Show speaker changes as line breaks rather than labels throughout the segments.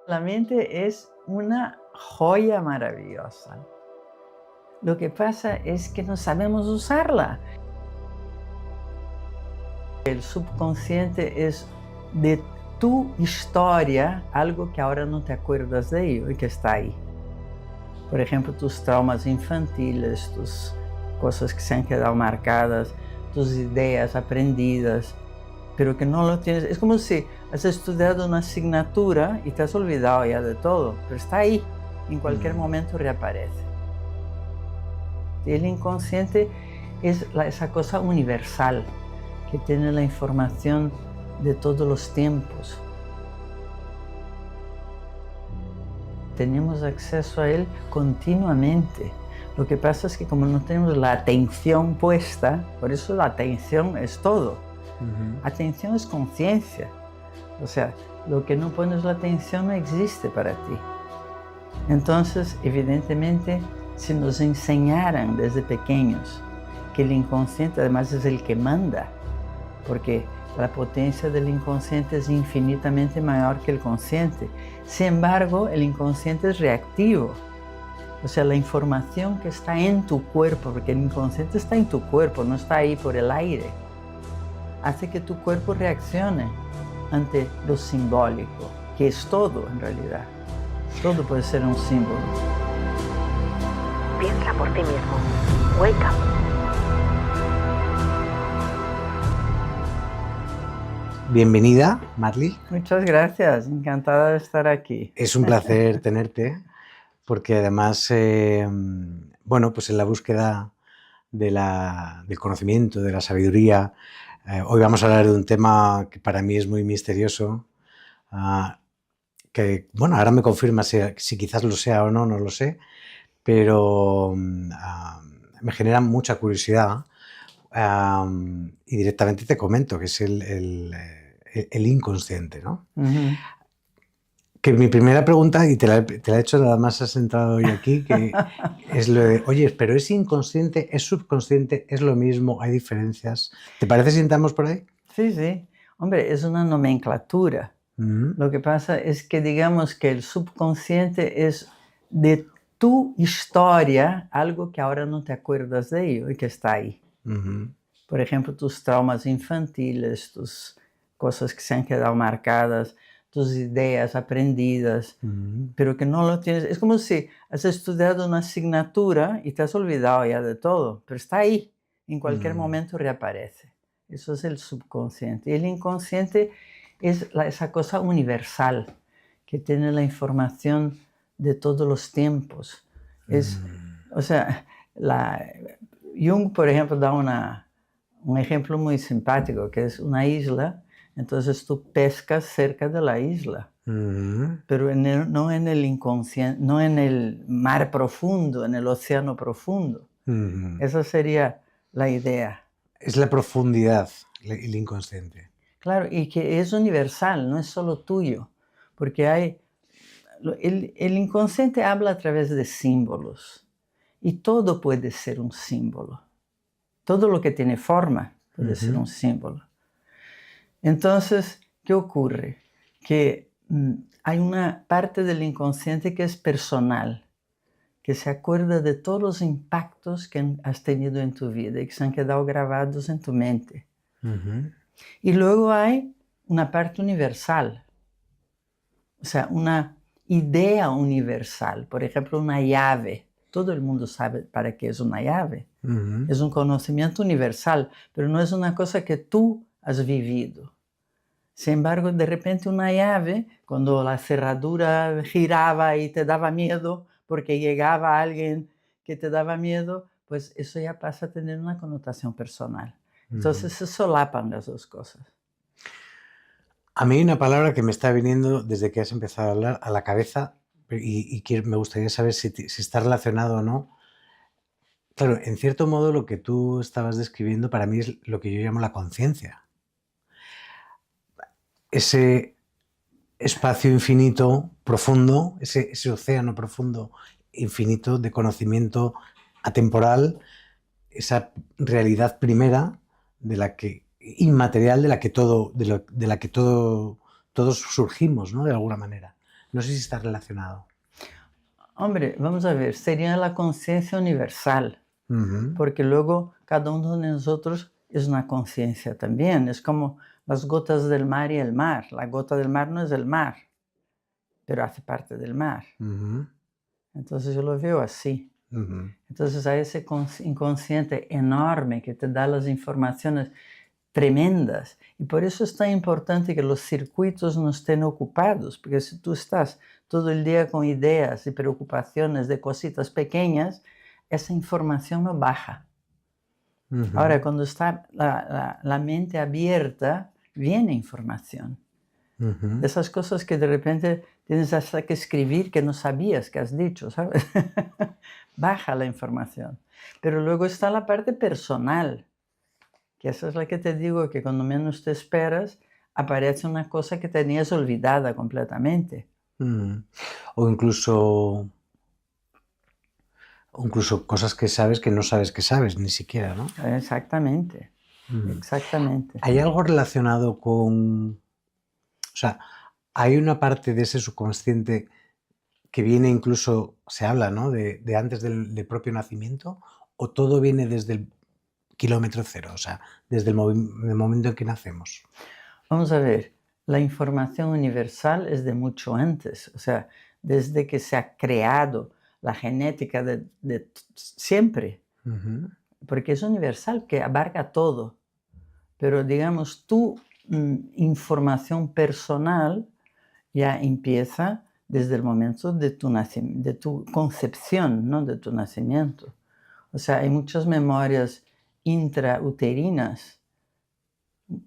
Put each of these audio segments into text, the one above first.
La mente es una joya maravillosa. Lo que pasa es que no sabemos usarla. El subconsciente es de tu historia algo que ahora no te acuerdas de ello y que está ahí. Por ejemplo, tus traumas infantiles, tus cosas que se han quedado marcadas, tus ideas aprendidas, pero que no lo tienes. Es como si has estudiado una asignatura y te has olvidado ya de todo, pero está ahí, en cualquier momento reaparece. Y el inconsciente es esa cosa universal que tiene la información de todos los tiempos. Tenemos acceso a él continuamente. Lo que pasa es que como no tenemos la atención puesta, por eso la atención es todo. Atención es conciencia. O sea, lo que no pones la atención no existe para ti. Entonces, evidentemente, si nos enseñaran desde pequeños que el inconsciente además es el que manda, porque la potencia del inconsciente es infinitamente mayor que el consciente. Sin embargo, el inconsciente es reactivo. O sea, la información que está en tu cuerpo, porque el inconsciente está en tu cuerpo, no está ahí por el aire, hace que tu cuerpo reaccione ante lo simbólico, que es todo en realidad. Todo puede ser un símbolo.
Piensa por ti mismo. Wake up.
Bienvenida, Marly.
Muchas gracias, encantada de estar aquí.
Es un placer tenerte, porque además, bueno, pues en la búsqueda del conocimiento, de la sabiduría, hoy vamos a hablar de un tema que para mí es muy misterioso, que, bueno, ahora me confirma si quizás lo sea o no, no lo sé, pero me genera mucha curiosidad y directamente te comento que es el inconsciente, ¿no? Que mi primera pregunta, y te la he hecho nada más has entrado hoy aquí, que es lo de, oye, pero ¿es inconsciente, es subconsciente, es lo mismo, hay diferencias? ¿Te parece si entramos por ahí?
Sí, sí. Hombre, es una nomenclatura. Lo que pasa es que digamos que el subconsciente es de tu historia algo que ahora no te acuerdas de ello y que está ahí. Por ejemplo, tus traumas infantiles, tus cosas que se han quedado marcadas, tus ideas aprendidas, pero que no lo tienes. Es como si has estudiado una asignatura y te has olvidado ya de todo, pero está ahí, en cualquier momento reaparece. Eso es el subconsciente. Y el inconsciente es esa cosa universal que tiene la información de todos los tiempos. O sea, Jung, por ejemplo, da un ejemplo muy simpático, que es una isla. Entonces tú pescas cerca de la isla, pero no en el inconsciente, no en el mar profundo, en el océano profundo. Esa sería la idea.
Es la profundidad, el inconsciente.
Claro, y que es universal, no es solo tuyo, porque el inconsciente habla a través de símbolos, y todo puede ser un símbolo. Todo lo que tiene forma puede ser un símbolo. Entonces, ¿qué ocurre? Que hay una parte del inconsciente que es personal, que se acuerda de todos los impactos que has tenido en tu vida y que se han quedado grabados en tu mente. Y luego hay una parte universal, o sea, una idea universal. Por ejemplo, una llave. Todo el mundo sabe para qué es una llave. Es un conocimiento universal, pero no es una cosa que tú has vivido. Sin embargo, de repente una llave, cuando la cerradura giraba y te daba miedo, porque llegaba alguien que te daba miedo, pues eso ya pasa a tener una connotación personal. Entonces se solapan las dos cosas.
A mí hay una palabra que me está viniendo desde que has empezado a hablar a la cabeza y me gustaría saber si está relacionado o no. Claro, en cierto modo lo que tú estabas describiendo para mí es lo que yo llamo la conciencia. Ese espacio infinito, profundo, ese océano profundo, infinito de conocimiento atemporal, esa realidad primera de la que inmaterial, de la que todos surgimos, ¿no? De alguna manera. No sé si está relacionado.
Hombre, vamos a ver, sería la conciencia universal,
Ujú,
porque luego cada uno de nosotros es una conciencia también. Es como las gotas del mar y el mar. La gota del mar no es el mar, pero hace parte del mar.
ujú,
Entonces yo lo veo así.
ujú,
Entonces hay ese inconsciente enorme que te da las informaciones tremendas. Y por eso es tan importante que los circuitos no estén ocupados, porque si tú estás todo el día con ideas y preocupaciones de cositas pequeñas, esa información no baja.
ujú,
Ahora, cuando está la mente abierta, viene información.
ujú.
De esas cosas que de repente tienes hasta que escribir que no sabías que has dicho, ¿sabes? Baja la información. Pero luego está la parte personal, que esa es la que te digo que cuando menos te esperas, aparece una cosa que tenías olvidada completamente.
Mm. O incluso cosas que sabes que no sabes que sabes, ni siquiera, ¿no?
Exactamente,
Mm.
exactamente.
¿Hay algo relacionado con, o sea, hay una parte de ese subconsciente que viene incluso, se habla, ¿no? De antes del propio nacimiento, o todo viene desde el kilómetro cero, o sea, desde el momento en que nacemos.
Vamos a ver, la información universal es de mucho antes, o sea, desde que se ha creado la genética de siempre,
Ujú,
porque es universal, que abarca todo. Pero digamos, tu información personal ya empieza desde el momento de de tu concepción, no de tu nacimiento. O sea, hay muchas memorias intrauterinas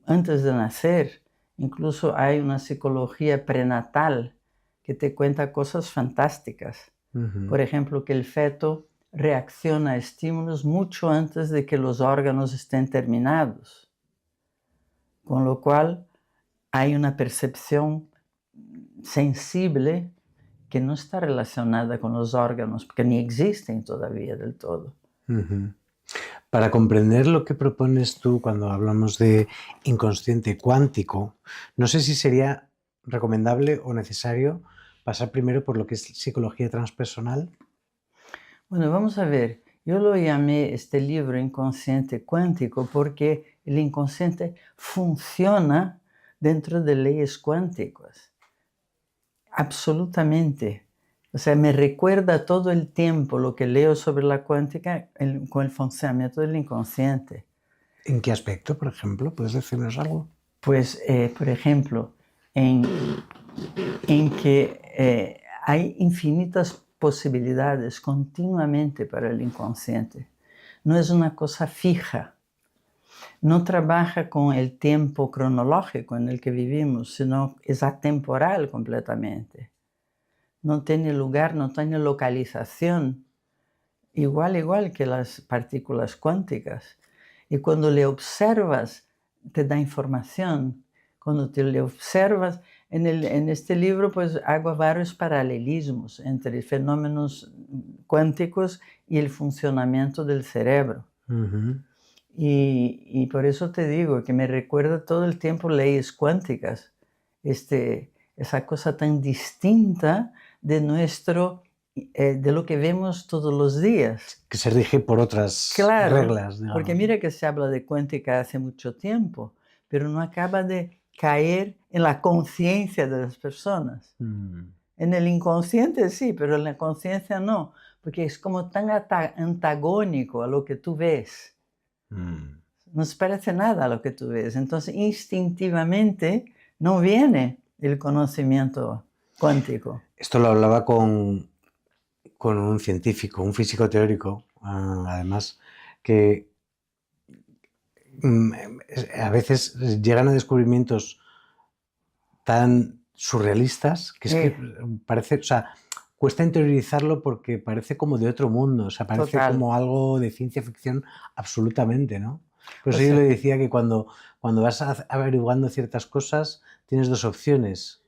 antes de nacer. Incluso hay una psicología prenatal que te cuenta cosas fantásticas.
ujú,
Por ejemplo, que el feto reacciona a estímulos mucho antes de que los órganos estén terminados, con lo cual hay una percepción sensible que no está relacionada con los órganos, porque ni existen todavía del todo.
ujú. Para comprender lo que propones tú cuando hablamos de inconsciente cuántico, no sé si sería recomendable o necesario pasar primero por lo que es psicología transpersonal.
Bueno, vamos a ver, yo lo llamé este libro Inconsciente Cuántico porque el inconsciente funciona dentro de leyes cuánticas, absolutamente. O sea, me recuerda todo el tiempo lo que leo sobre la cuántica con el funcionamiento del inconsciente.
¿En qué aspecto, por ejemplo? ¿Puedes decirnos algo?
Pues, por ejemplo, en que hay infinitas posibilidades continuamente para el inconsciente. No es una cosa fija, no trabaja con el tiempo cronológico en el que vivimos, sino es atemporal completamente. No tiene lugar, no tiene localización, igual que las partículas cuánticas. Y cuando le observas, te da información. Cuando te le observas, en este libro pues hago varios paralelismos entre fenómenos cuánticos y el funcionamiento del cerebro.
Ujú,
Y por eso te digo que me recuerda todo el tiempo leyes cuánticas, esa cosa tan distinta de de lo que vemos todos los días.
que se rige por otras
Claro,
reglas,
porque
digamos, ¿no?
mira que se habla de cuántica hace mucho tiempo, pero no acaba de caer en la conciencia de las personas.
Mm,
En el inconsciente sí, pero en la conciencia no, porque es como tan antagónico a lo que tú ves.
mm.
No se parece nada a lo que tú ves. Entonces, instintivamente no viene el conocimiento cuántico.
Esto lo hablaba con un científico, un físico teórico, además, que a veces llegan a descubrimientos tan surrealistas que es que
Eh,
parece, o sea, cuesta interiorizarlo porque parece como de otro mundo, o sea, parece
Total.
como algo de ciencia ficción absolutamente, ¿no? Por
O
eso yo le
sea,
decía que cuando vas averiguando ciertas cosas, tienes dos opciones,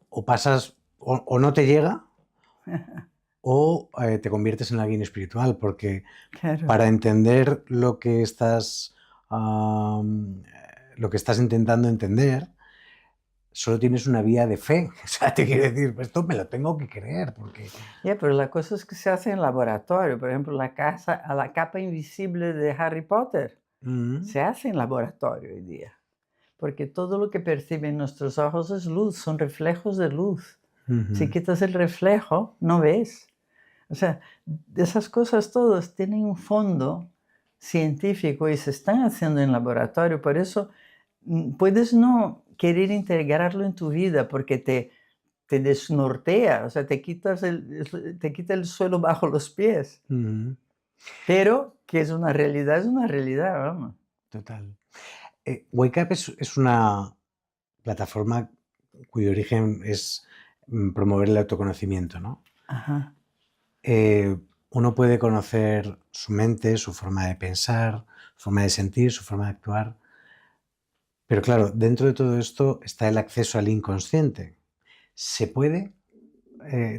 o pasas, o no te llega, o te conviertes en alguien espiritual, porque
claro.
para entender am, lo que estás intentando entender, solo tienes una vía de fe. O sea, te quiere decir, pues esto me lo tengo que creer, porque...
Pero la cosa es que se hace en laboratorio. Por ejemplo, la capa invisible de Harry Potter se hace en laboratorio hoy día. Porque todo lo que perciben nuestros ojos es luz, son reflejos de luz. Si quitas el reflejo, no ves. O sea, esas cosas todas tienen un fondo científico y se están haciendo en laboratorio. Por eso puedes no querer integrarlo en tu vida porque te desnortea, o sea, te quita el suelo bajo los pies. Pero que es una realidad, vamos.
Total. Wake Up es una plataforma cuyo origen es promover el autoconocimiento, ¿no?
Ajá.
Uno puede conocer su mente, su forma de pensar, su forma de sentir, su forma de actuar. Pero claro, dentro de todo esto está el acceso al inconsciente. ¿Se puede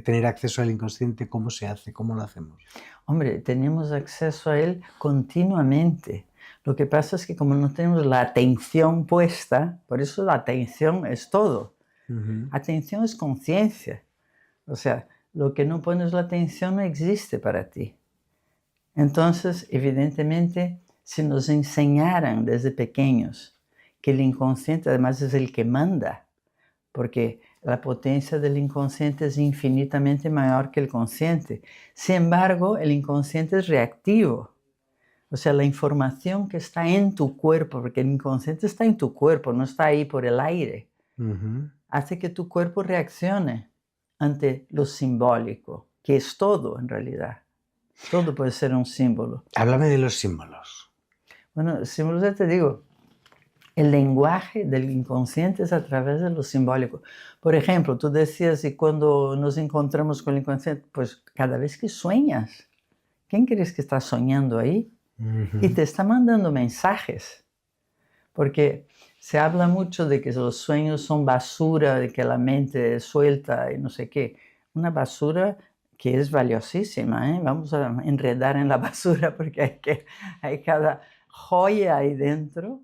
tener acceso al inconsciente? ¿Cómo se hace? ¿Cómo lo hacemos?
Hombre, tenemos acceso a él continuamente. Lo que pasa es que como no tenemos la atención puesta, por eso la atención es todo. Atención es conciencia. O sea, lo que no pones la atención no existe para ti. Entonces, evidentemente, si nos enseñaran desde pequeños que el inconsciente además es el que manda, porque la potencia del inconsciente es infinitamente mayor que el consciente. Sin embargo, el inconsciente es reactivo. O sea, la información que está en tu cuerpo, porque el inconsciente está en tu cuerpo, no está ahí por el aire, hace que tu cuerpo reaccione ante lo simbólico, que es todo en realidad. Todo puede ser un símbolo.
Háblame de los símbolos.
Bueno, símbolos ya te digo, el lenguaje del inconsciente es a través de lo simbólico. Por ejemplo, tú decías, y cuando nos encontramos con el inconsciente, pues cada vez que sueñas, ¿quién crees que está soñando ahí? Y te está mandando mensajes. Porque se habla mucho de que los sueños son basura, de que la mente es suelta y no sé qué. Una basura que es valiosísima, ¿eh? Vamos a enredar en la basura porque hay cada joya ahí dentro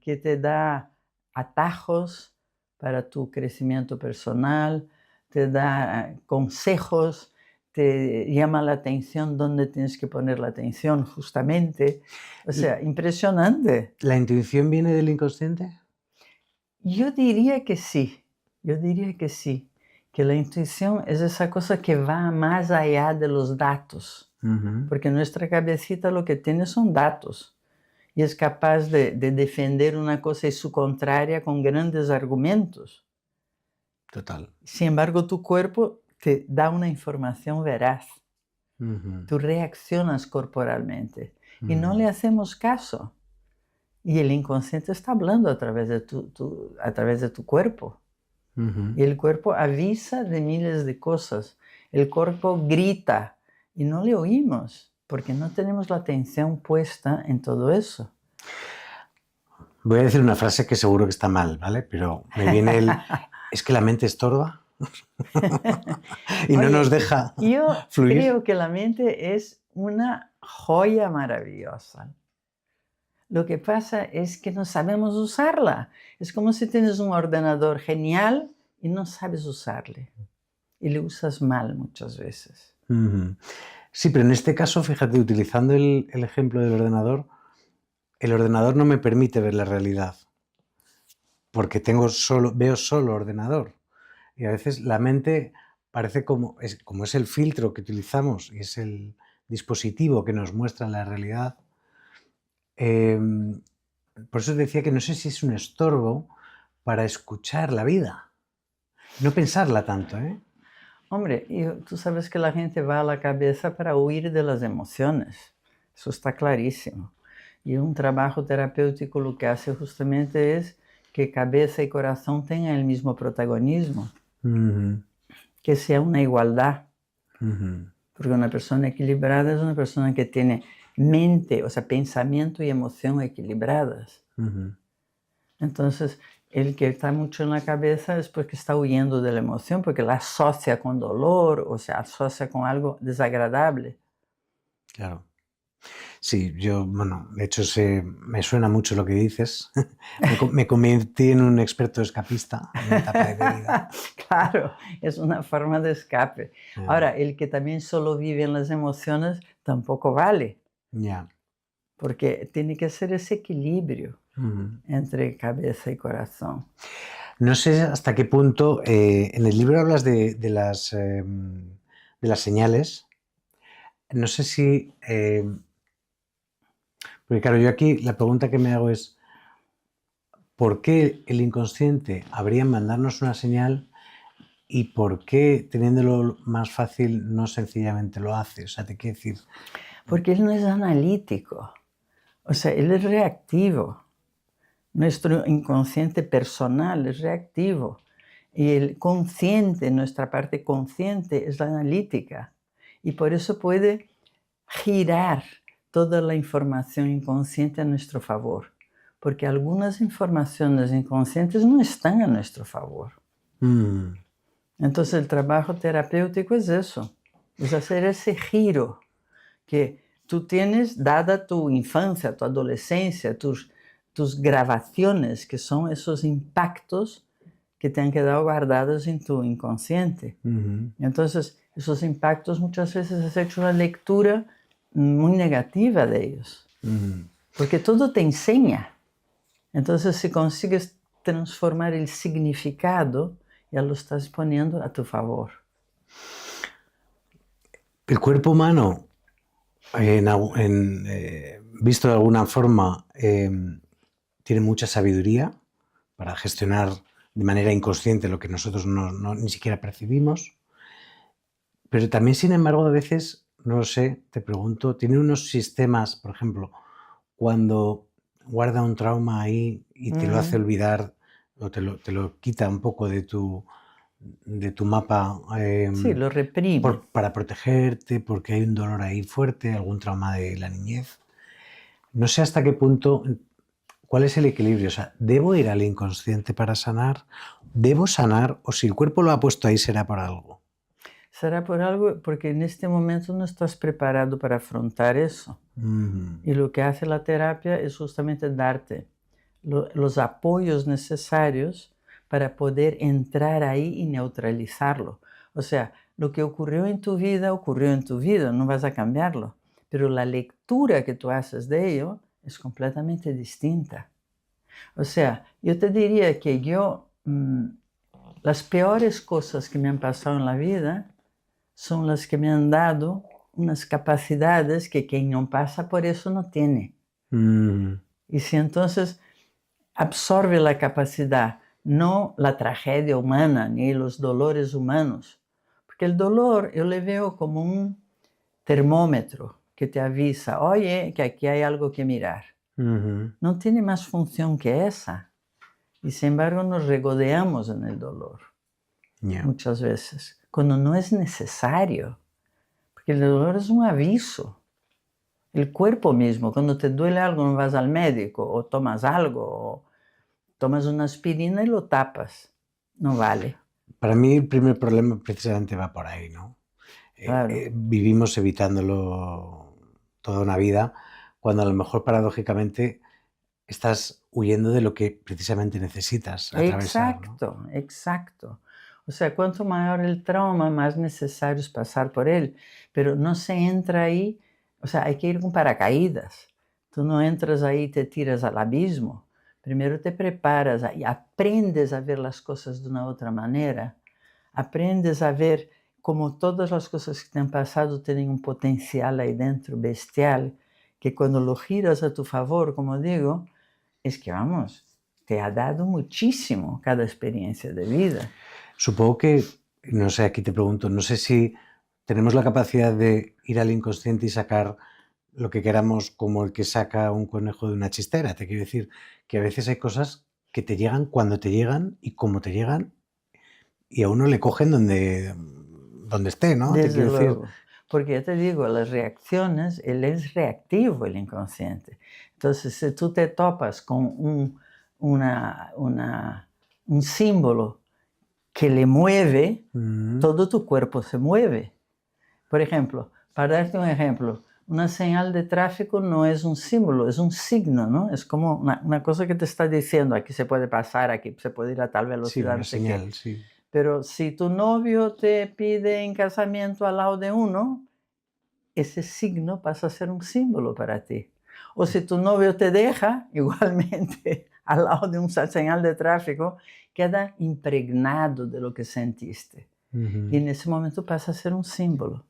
que te da atajos para tu crecimiento personal, te da consejos, te llama la atención dónde tienes que poner la atención justamente. O sea, impresionante.
¿La intuición viene del inconsciente?
Yo diría que sí, que la intuición es esa cosa que va más allá de los datos, porque nuestra cabecita lo que tiene son datos y es capaz de defender una cosa y su contraria con grandes argumentos.
Total.
Sin embargo, tu cuerpo te da una información veraz. Tú reaccionas corporalmente y no le hacemos caso. Y el inconsciente está hablando a través de tu cuerpo. Y el cuerpo avisa de miles de cosas. El cuerpo grita y no le oímos porque no tenemos la atención puesta en todo eso.
Voy a decir una frase que seguro que está mal, ¿vale? Pero me viene ¿es que la mente estorba? Y no nos deja fluir.
Yo creo que la mente es una joya maravillosa. Lo que pasa es que no sabemos usarla. Es como si tienes un ordenador genial y no sabes usarle. Y lo usas mal muchas veces.
Sí, pero en este caso, fíjate, utilizando el ejemplo del ordenador, el ordenador no me permite ver la realidad, porque veo solo ordenador. Y a veces la mente parece como es el filtro que utilizamos y es el dispositivo que nos muestra la realidad. Por eso decía que no sé si es un estorbo para escuchar la vida, no pensarla tanto, ¿eh?
Hombre, tú sabes que la gente va a la cabeza para huir de las emociones. Eso está clarísimo. Y un trabajo terapéutico lo que hace justamente es que cabeza y corazón tengan el mismo protagonismo. Que sea una igualdad. Porque una persona equilibrada es una persona que tiene mente, o sea, pensamiento y emoción equilibradas. Entonces, el que está mucho en la cabeza es porque está huyendo de la emoción, porque la asocia con dolor, o sea, asocia con algo desagradable.
Claro. Sí, yo, bueno, de hecho me suena mucho lo que dices. Me convertí en un experto escapista en una etapa de mi vida.
Claro, es una forma de escape.
Eh,
Ahora, el que también solo vive en las emociones tampoco vale,
ya.
porque tiene que ser ese equilibrio
Ujú.
entre cabeza y corazón.
No sé hasta qué punto, en el libro hablas de las señales. No sé si, porque claro, yo aquí la pregunta que me hago es, ¿por qué el inconsciente habría en mandarnos una señal y por qué, teniéndolo más fácil, no sencillamente lo hace? O sea, te quiero decir,
Porque él no es analítico, o sea, él es reactivo. Nuestro inconsciente personal es reactivo y el consciente, nuestra parte consciente, es la analítica. Y por eso puede girar toda la información inconsciente a nuestro favor, porque algunas informaciones inconscientes no están a nuestro favor.
mm,
Entonces el trabajo terapéutico es eso, es hacer ese giro que tú tienes dada tu infancia, tu adolescencia, tus grabaciones, que son esos impactos que te han quedado guardados en tu inconsciente.
ujú,
Entonces, esos impactos muchas veces has hecho una lectura muy negativa de ellos,
ujú.
porque todo te enseña. Entonces, si consigues transformar el significado, ya lo estás poniendo a tu favor.
El cuerpo humano, visto de alguna forma, tiene mucha sabiduría para gestionar de manera inconsciente lo que nosotros ni siquiera percibimos, pero también, sin embargo, a veces, no lo sé, te pregunto, tiene unos sistemas, por ejemplo, cuando guarda un trauma ahí y te lo hace
Mm,
olvidar o te lo quita un poco de tu mapa,
sí, lo reprime.
para protegerte, porque hay un dolor ahí fuerte, algún trauma de la niñez. No sé hasta qué punto, cuál es el equilibrio. O sea, ¿debo ir al inconsciente para sanar? ¿Debo sanar? ¿O si el cuerpo lo ha puesto ahí será por algo?
Será por algo, porque en este momento no estás preparado para afrontar eso.
Mm,
Y lo que hace la terapia es justamente darte los apoyos necesarios para poder entrar ahí y neutralizarlo. O sea, lo que ocurrió en tu vida, no vas a cambiarlo. Pero la lectura que tú haces de ello es completamente distinta. O sea, yo te diría que las peores cosas que me han pasado en la vida son las que me han dado unas capacidades que quien no pasa por eso no tiene.
mm,
Y si entonces absorbe la capacidad, no la tragedia humana ni los dolores humanos, porque el dolor yo le veo como un termómetro que te avisa, oye, que aquí hay algo que mirar.
ujú,
No tiene más función que esa. Y sin embargo nos regodeamos en el dolor
ya.
muchas veces, cuando no es necesario, porque el dolor es un aviso. El cuerpo mismo, cuando te duele algo, no vas al médico, o tomas algo, o tomas una aspirina y lo tapas. No vale,
Para mí el primer problema precisamente va por ahí, ¿no?
claro.
Vivimos evitándolo toda una vida, cuando a lo mejor paradójicamente estás huyendo de lo que precisamente necesitas atravesar, ¿no?
Exacto, exacto. O sea, cuanto mayor el trauma, más necesario es pasar por él. Pero no se entra ahí, o sea, hay que ir con paracaídas. Tú no entras ahí y te tiras al abismo. Primero te preparas y aprendes a ver las cosas de una otra manera. Aprendes a ver como todas las cosas que te han pasado tienen un potencial ahí dentro bestial, que cuando lo giras a tu favor, como digo, es que vamos, te ha dado muchísimo cada experiencia de vida.
Supongo que, no sé, aquí te pregunto, no sé si tenemos la capacidad de ir al inconsciente y sacar lo que queramos como el que saca un conejo de una chistera. Te quiero decir que a veces hay cosas que te llegan cuando te llegan y como te llegan y a uno le cogen donde esté, ¿no? Te
Desde
quiero decir.
luego, porque ya te digo, las reacciones, él es reactivo, el inconsciente. Entonces, si tú te topas con un símbolo que le mueve,
Mm,
todo tu cuerpo se mueve. Por ejemplo, para darte un ejemplo, una señal de tráfico no es un símbolo, es un signo, ¿no? Es como una cosa que te está diciendo, aquí se puede pasar, aquí se puede ir a tal
Sí,
velocidad,
una
no sé qué.
señal, sí.
Pero si tu novio te pide en casamiento al lado de uno, ese signo pasa a ser un símbolo para ti. O si tu novio te deja, igualmente, al lado de una señal de tráfico, queda impregnado de lo que sentiste. Y en ese momento pasa a ser un símbolo.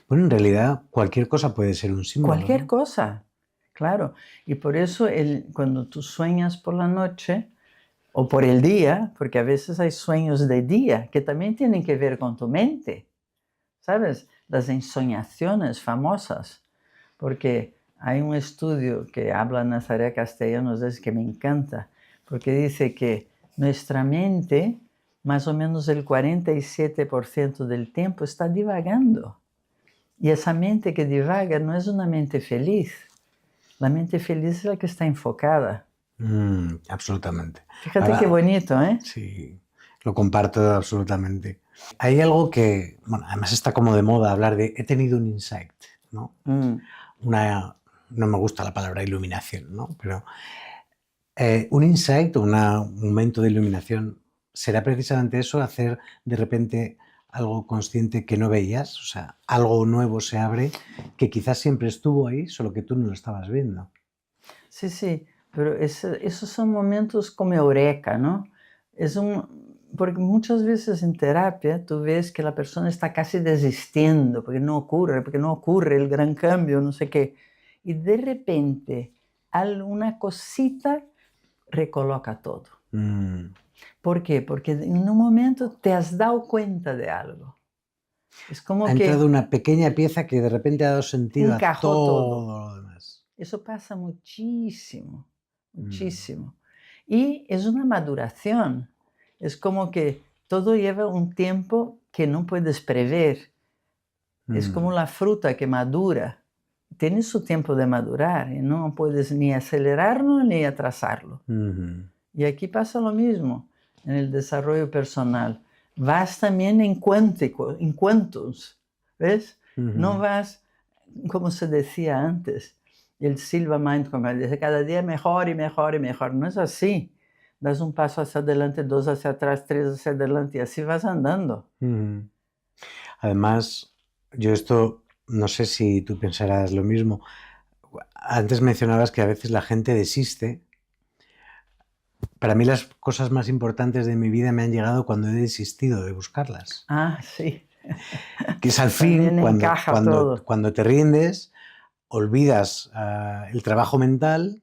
Bueno, en realidad cualquier cosa puede ser un símbolo,
Cualquier
¿no?
cosa, claro. Y por eso cuando tú sueñas por la noche o por el día, porque a veces hay sueños de día que también tienen que ver con tu mente, ¿sabes? Las ensoñaciones famosas, porque hay un estudio que habla Nazaré Castellanos, es que me encanta, porque dice que nuestra mente, más o menos el 47% del tiempo está divagando. Y esa mente que divaga no es una mente feliz. La mente feliz es la que está enfocada.
Absolutamente.
Fíjate qué bonito, ¿eh?
Sí, lo comparto absolutamente. Hay algo que, bueno, además está como de moda hablar de he tenido un insight, ¿no? No me gusta la palabra iluminación, ¿no? Pero un insight o un momento de iluminación será precisamente eso, hacer de repente algo consciente que no veías, o sea, algo nuevo se abre que quizás siempre estuvo ahí, solo que tú no lo estabas viendo.
Sí, sí, pero esos son momentos como eureka, ¿no? Porque muchas veces en terapia tú ves que la persona está casi desistiendo porque no ocurre el gran cambio, no sé qué. Y de repente, una cosita recoloca todo. ¿Por qué? Porque en un momento te has dado cuenta de algo. Es como
Ha
que
entrado una pequeña pieza que de repente ha dado sentido a
encajó todo.
todo lo demás.
Eso pasa muchísimo, muchísimo. Y es una maduración. Es como que todo lleva un tiempo que no puedes prever. Es como la fruta que madura. Tiene su tiempo de madurar y no puedes ni acelerarlo ni atrasarlo. Y aquí pasa lo mismo en el desarrollo personal. Vas también en cuentos, ¿ves? No vas, como se decía antes, el Silva Mind, como dice, cada día mejor y mejor y mejor. No es así. Das un paso hacia adelante, dos hacia atrás, tres hacia adelante y así vas andando.
Además, yo esto, no sé si tú pensarás lo mismo. Antes mencionabas que a veces la gente desiste. Para mí las cosas más importantes de mi vida me han llegado cuando he desistido de buscarlas.
Ah, sí.
Que es al fin,
También encaja todo.
cuando te rindes, olvidas el trabajo mental,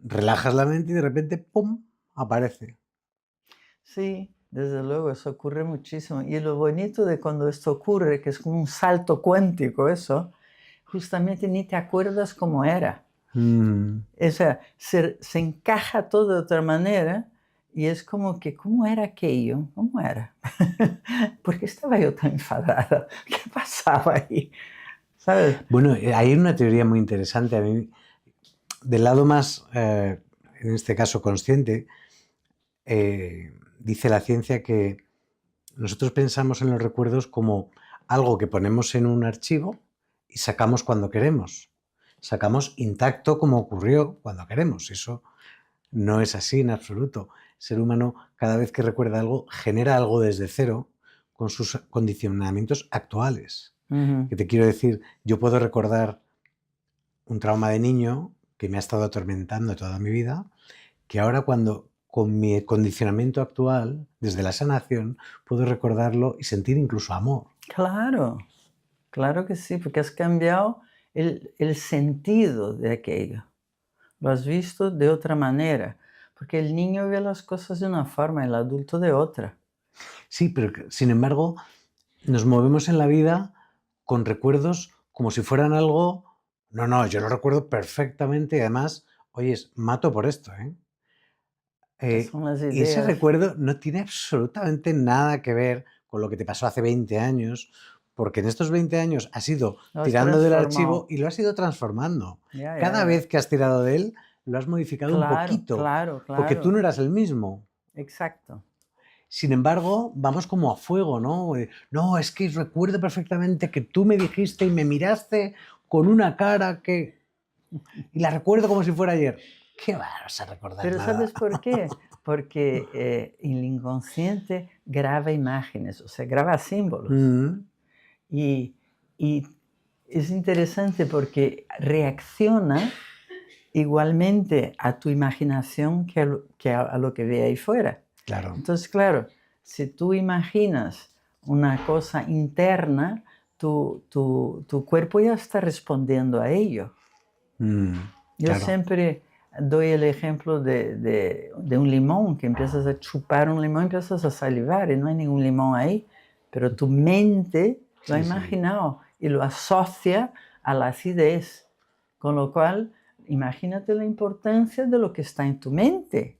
relajas la mente y de repente, ¡pum!, aparece.
Sí, desde luego, eso ocurre muchísimo. Y lo bonito de cuando esto ocurre, que es como un salto cuántico eso, justamente ni te acuerdas cómo era. O sea, se encaja todo de otra manera y es como que, ¿cómo era aquello? ¿Cómo era? ¿Por qué estaba yo tan enfadada? ¿Qué pasaba ahí? ¿Sabes?
Bueno, hay una teoría muy interesante. A mí, del lado más, en este caso, consciente, dice la ciencia que nosotros pensamos en los recuerdos como algo que ponemos en un archivo y sacamos cuando queremos. Sacamos intacto como ocurrió cuando queremos. Eso no es así en absoluto. El ser humano, cada vez que recuerda algo, genera algo desde cero con sus condicionamientos actuales.
Ujú.
Que te quiero decir, yo puedo recordar un trauma de niño que me ha estado atormentando toda mi vida, que ahora con mi condicionamiento actual, desde la sanación, puedo recordarlo y sentir incluso amor.
Claro, claro que sí, porque has cambiado el sentido de aquello. Lo has visto de otra manera, porque el niño ve las cosas de una forma, el adulto de otra.
Sí, pero sin embargo, nos movemos en la vida con recuerdos como si fueran algo. No, yo lo recuerdo perfectamente y además, oyes, mato por esto, ¿eh?
Que son las
Y ese
ideas.
recuerdo no tiene absolutamente nada que ver con lo que te pasó hace 20 años, porque en estos 20 años has ido
Lo has
tirando del archivo
transformado.
y lo has ido transformando.
Ya, ya,
Cada
ya.
vez que has tirado de él, lo has modificado un
Claro,
poquito,
claro,
porque tú
claro.
no eras el mismo.
Exacto.
Sin embargo, vamos como a fuego, ¿no? No, es que recuerdo perfectamente que tú me dijiste y me miraste con una cara que... Y la recuerdo como si fuera ayer. ¿Qué vas a recordar
Pero
nada?
¿sabes por qué? Porque el inconsciente graba imágenes, o sea, graba símbolos.
Mm,
Y, y es interesante porque reacciona igualmente a tu imaginación que a lo que ve ahí fuera.
claro.
Entonces, claro, si tú imaginas una cosa interna, tu cuerpo ya está respondiendo a ello. Yo
Claro.
siempre doy el ejemplo de un limón, que empiezas a chupar un limón, empiezas a salivar y no hay ningún limón ahí, pero tu mente lo ha
Sí, sí.
imaginado y lo asocia a la acidez, con lo cual imagínate la importancia de lo que está en tu mente.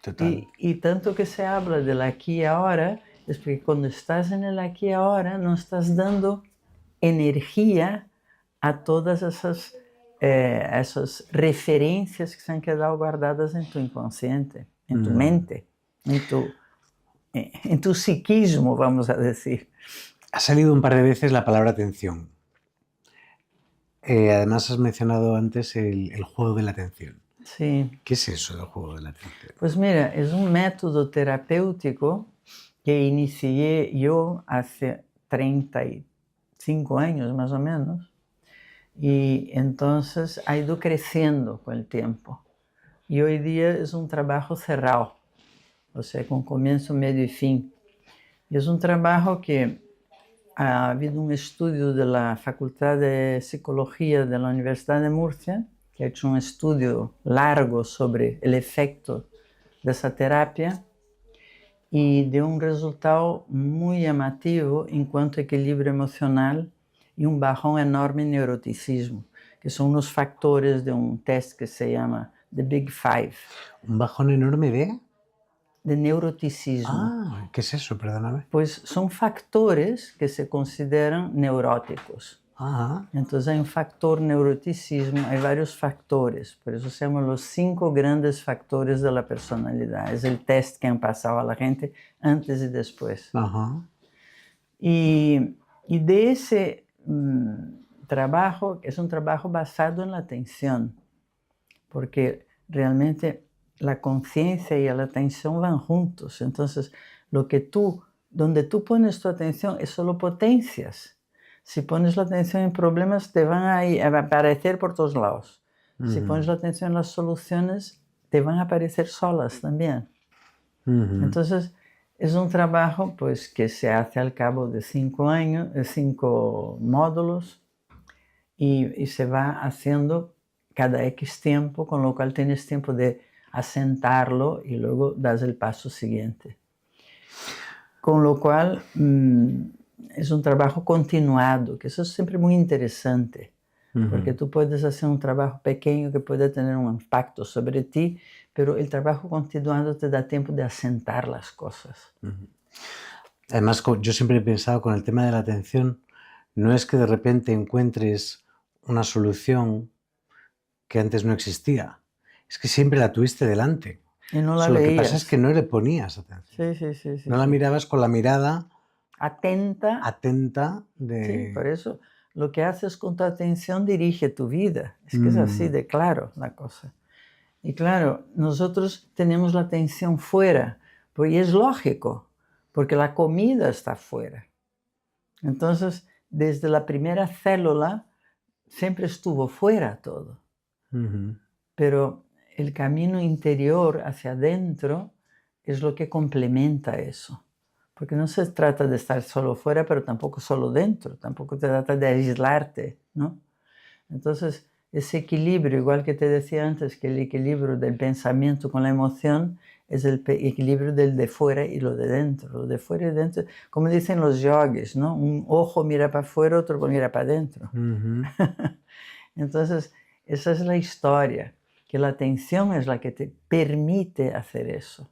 Total.
Y tanto que se habla del aquí y ahora, es porque cuando estás en el aquí y ahora no estás dando energía a todas esas referencias que se han quedado guardadas en tu inconsciente, en tu mente, en tu psiquismo, vamos a decir.
Ha salido un par de veces la palabra atención. Además has mencionado antes el juego de la atención.
Sí.
¿Qué es eso del juego de la atención?
Pues mira, es un método terapéutico que inicié yo hace 35 años más o menos, y entonces ha ido creciendo con el tiempo. Y hoy día es un trabajo cerrado, o sea, con comienzo, medio y fin. Y es un trabajo que ha habido un estudio de la Facultad de Psicología de la Universidad de Murcia, que ha hecho un estudio largo sobre el efecto de esa terapia y de un resultado muy llamativo en cuanto a equilibrio emocional y un bajón enorme en neuroticismo, que son unos factores de un test que se llama The Big Five.
¿Un bajón enorme
de neuroticismo.
Ah, ¿qué es eso? Perdóname.
Pues son factores que se consideran neuróticos.
Ajá.
Entonces hay un factor neuroticismo, hay varios factores, por eso se llaman los 5 grandes factores de la personalidad. Es el test que han pasado a la gente antes y después.
Ajá.
Y de ese trabajo, es un trabajo basado en la atención, porque realmente la conciencia y la atención van juntos. Entonces, donde tú pones tu atención es solo potencias. Si pones la atención en problemas, te van a aparecer por todos lados. Si pones la atención en las soluciones, te van a aparecer solas también. Entonces, es un trabajo pues, que se hace al cabo de 5 años, 5 módulos, y se va haciendo cada X tiempo, con lo cual tienes tiempo de asentarlo y luego das el paso siguiente. Con lo cual es un trabajo continuado, que eso es siempre muy interesante, porque tú puedes hacer un trabajo pequeño que puede tener un impacto sobre ti, pero el trabajo continuado te da tiempo de asentar las cosas.
Además, yo siempre he pensado con el tema de la atención, no es que de repente encuentres una solución que antes no existía, es que siempre la tuviste delante.
Y no la
Lo que
veías.
pasa es que no le ponías atención.
Sí.
No la mirabas con la mirada
atenta
de...
Sí, por eso lo que haces con tu atención dirige tu vida. Es que es así de claro la cosa. Y claro, nosotros tenemos la atención fuera, y es lógico, porque la comida está fuera. Entonces, desde la primera célula, siempre estuvo fuera todo. Pero el camino interior hacia adentro es lo que complementa eso. Porque no se trata de estar solo fuera, pero tampoco solo dentro. Tampoco se trata de aislarte, ¿no? Entonces, ese equilibrio, igual que te decía antes, que el equilibrio del pensamiento con la emoción es el equilibrio del de fuera y lo de dentro. Lo de fuera y dentro, como dicen los yogis, ¿no? Un ojo mira para afuera, otro mira para adentro. Entonces, esa es la historia, que la atención es la que te permite hacer eso.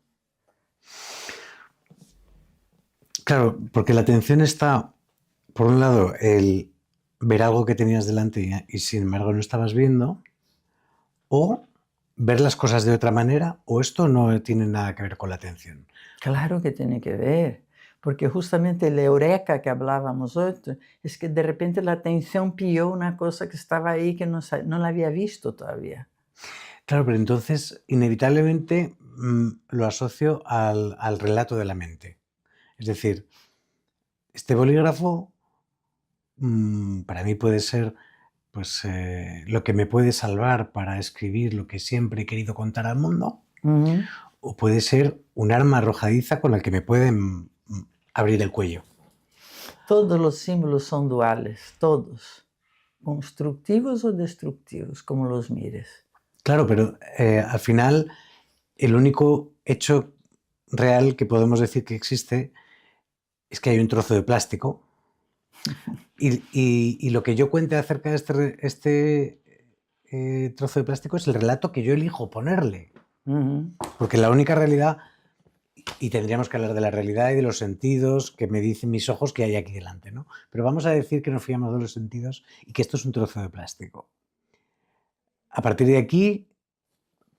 Claro, porque la atención está, por un lado, el ver algo que tenías delante y sin embargo no estabas viendo, o ver las cosas de otra manera, o esto no tiene nada que ver con la atención.
Claro que tiene que ver, Porque justamente el eureka que hablábamos hoy es que de repente la atención pilló una cosa que estaba ahí que no la había visto todavía.
Claro, pero entonces inevitablemente lo asocio al relato de la mente. Es decir, este bolígrafo para mí puede ser pues, lo que me puede salvar para escribir lo que siempre he querido contar al mundo,
Ujú.
o puede ser un arma arrojadiza con la que me pueden abrir el cuello.
Todos los símbolos son duales, todos. Constructivos o destructivos, como los mires.
Claro, pero al final el único hecho real que podemos decir que existe es que hay un trozo de plástico y lo que yo cuente acerca de este trozo de plástico es el relato que yo elijo ponerle.
Ujú.
Porque la única realidad, y tendríamos que hablar de la realidad y de los sentidos que me dicen mis ojos que hay aquí delante, ¿no? Pero vamos a decir que nos fiamos de los sentidos y que esto es un trozo de plástico. A partir de aquí,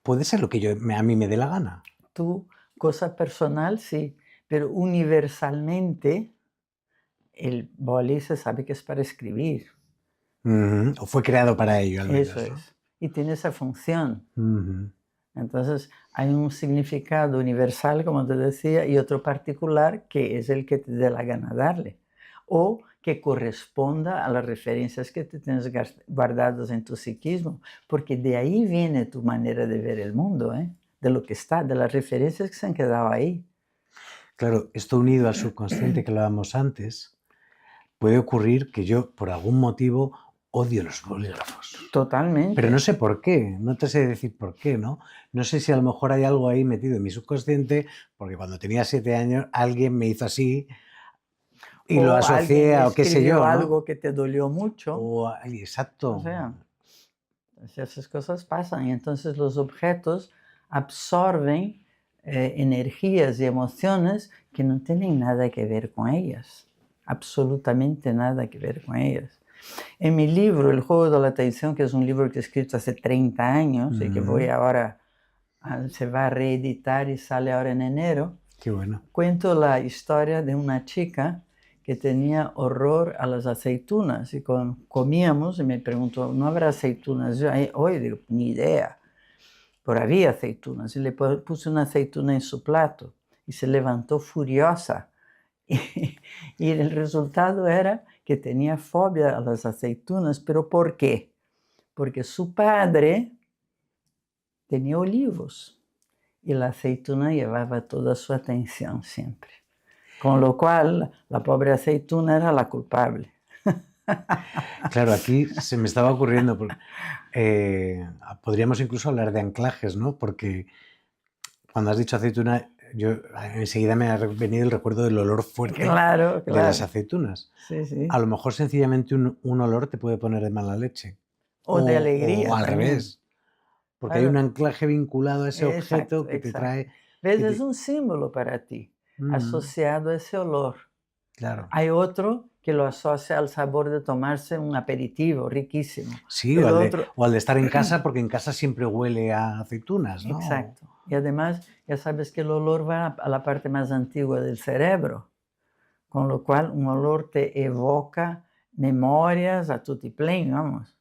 puede ser lo que a mí me dé la gana.
Tu cosa personal, sí, pero universalmente el boli se sabe que es para escribir.
O fue creado para ello, al menos.
Eso
¿no?
es. Y tiene esa función.
Ujú.
Entonces, hay un significado universal, como te decía, y otro particular que es el que te dé la gana darle. O que corresponda a las referencias que te tienes guardadas en tu psiquismo, porque de ahí viene tu manera de ver el mundo, ¿eh? De lo que está, de las referencias que se han quedado ahí.
Claro, esto unido al subconsciente que hablábamos antes, puede ocurrir que yo, por algún motivo, odio los bolígrafos.
Totalmente.
Pero no sé por qué, no te sé decir por qué, ¿no? No sé si a lo mejor hay algo ahí metido en mi subconsciente, porque cuando tenía 7 años alguien me hizo así y lo
O
asocié
alguien
a qué sé
escribió
yo, ¿no?
algo que te dolió mucho.
Exacto.
O sea, esas cosas pasan y entonces los objetos absorben energías y emociones que no tienen nada que ver con ellas, absolutamente nada que ver con ellas. En mi libro, El juego de la atención, que es un libro que he escrito hace 30 años y que voy ahora, se va a reeditar y sale ahora en enero,
Qué bueno.
cuento la historia de una chica que tenía horror a las aceitunas y comíamos y me preguntó, ¿no habrá aceitunas? Yo hoy digo, ni idea, pero había aceitunas y le puse una aceituna en su plato y se levantó furiosa y el resultado era que tenía fobia a las aceitunas, pero ¿por qué? Porque su padre tenía olivos y la aceituna llevaba toda su atención siempre. Con lo cual, la pobre aceituna era la culpable.
Claro, aquí se me estaba ocurriendo, podríamos incluso hablar de anclajes, ¿no? Porque cuando has dicho aceituna, enseguida me ha venido el recuerdo del olor fuerte
Claro,
de las
claro.
aceitunas.
Sí, sí.
A lo mejor sencillamente un olor te puede poner de mala leche.
O de
O
alegría
al
también.
revés. Porque hay un anclaje vinculado a ese
Exacto,
objeto que te
exacto.
trae.
¿Ves?
que
Es
te-
un símbolo para ti,
Mm,
asociado a ese olor.
claro.
Hay otro que lo asocia al sabor de tomarse un aperitivo riquísimo.
Sí,
El otro,
o al de estar en casa, porque en casa siempre huele a aceitunas, ¿no?
exacto. Y además, ya sabes que el olor va a la parte más antigua del cerebro, con lo cual un olor te evoca memorias a tutiplén, vamos.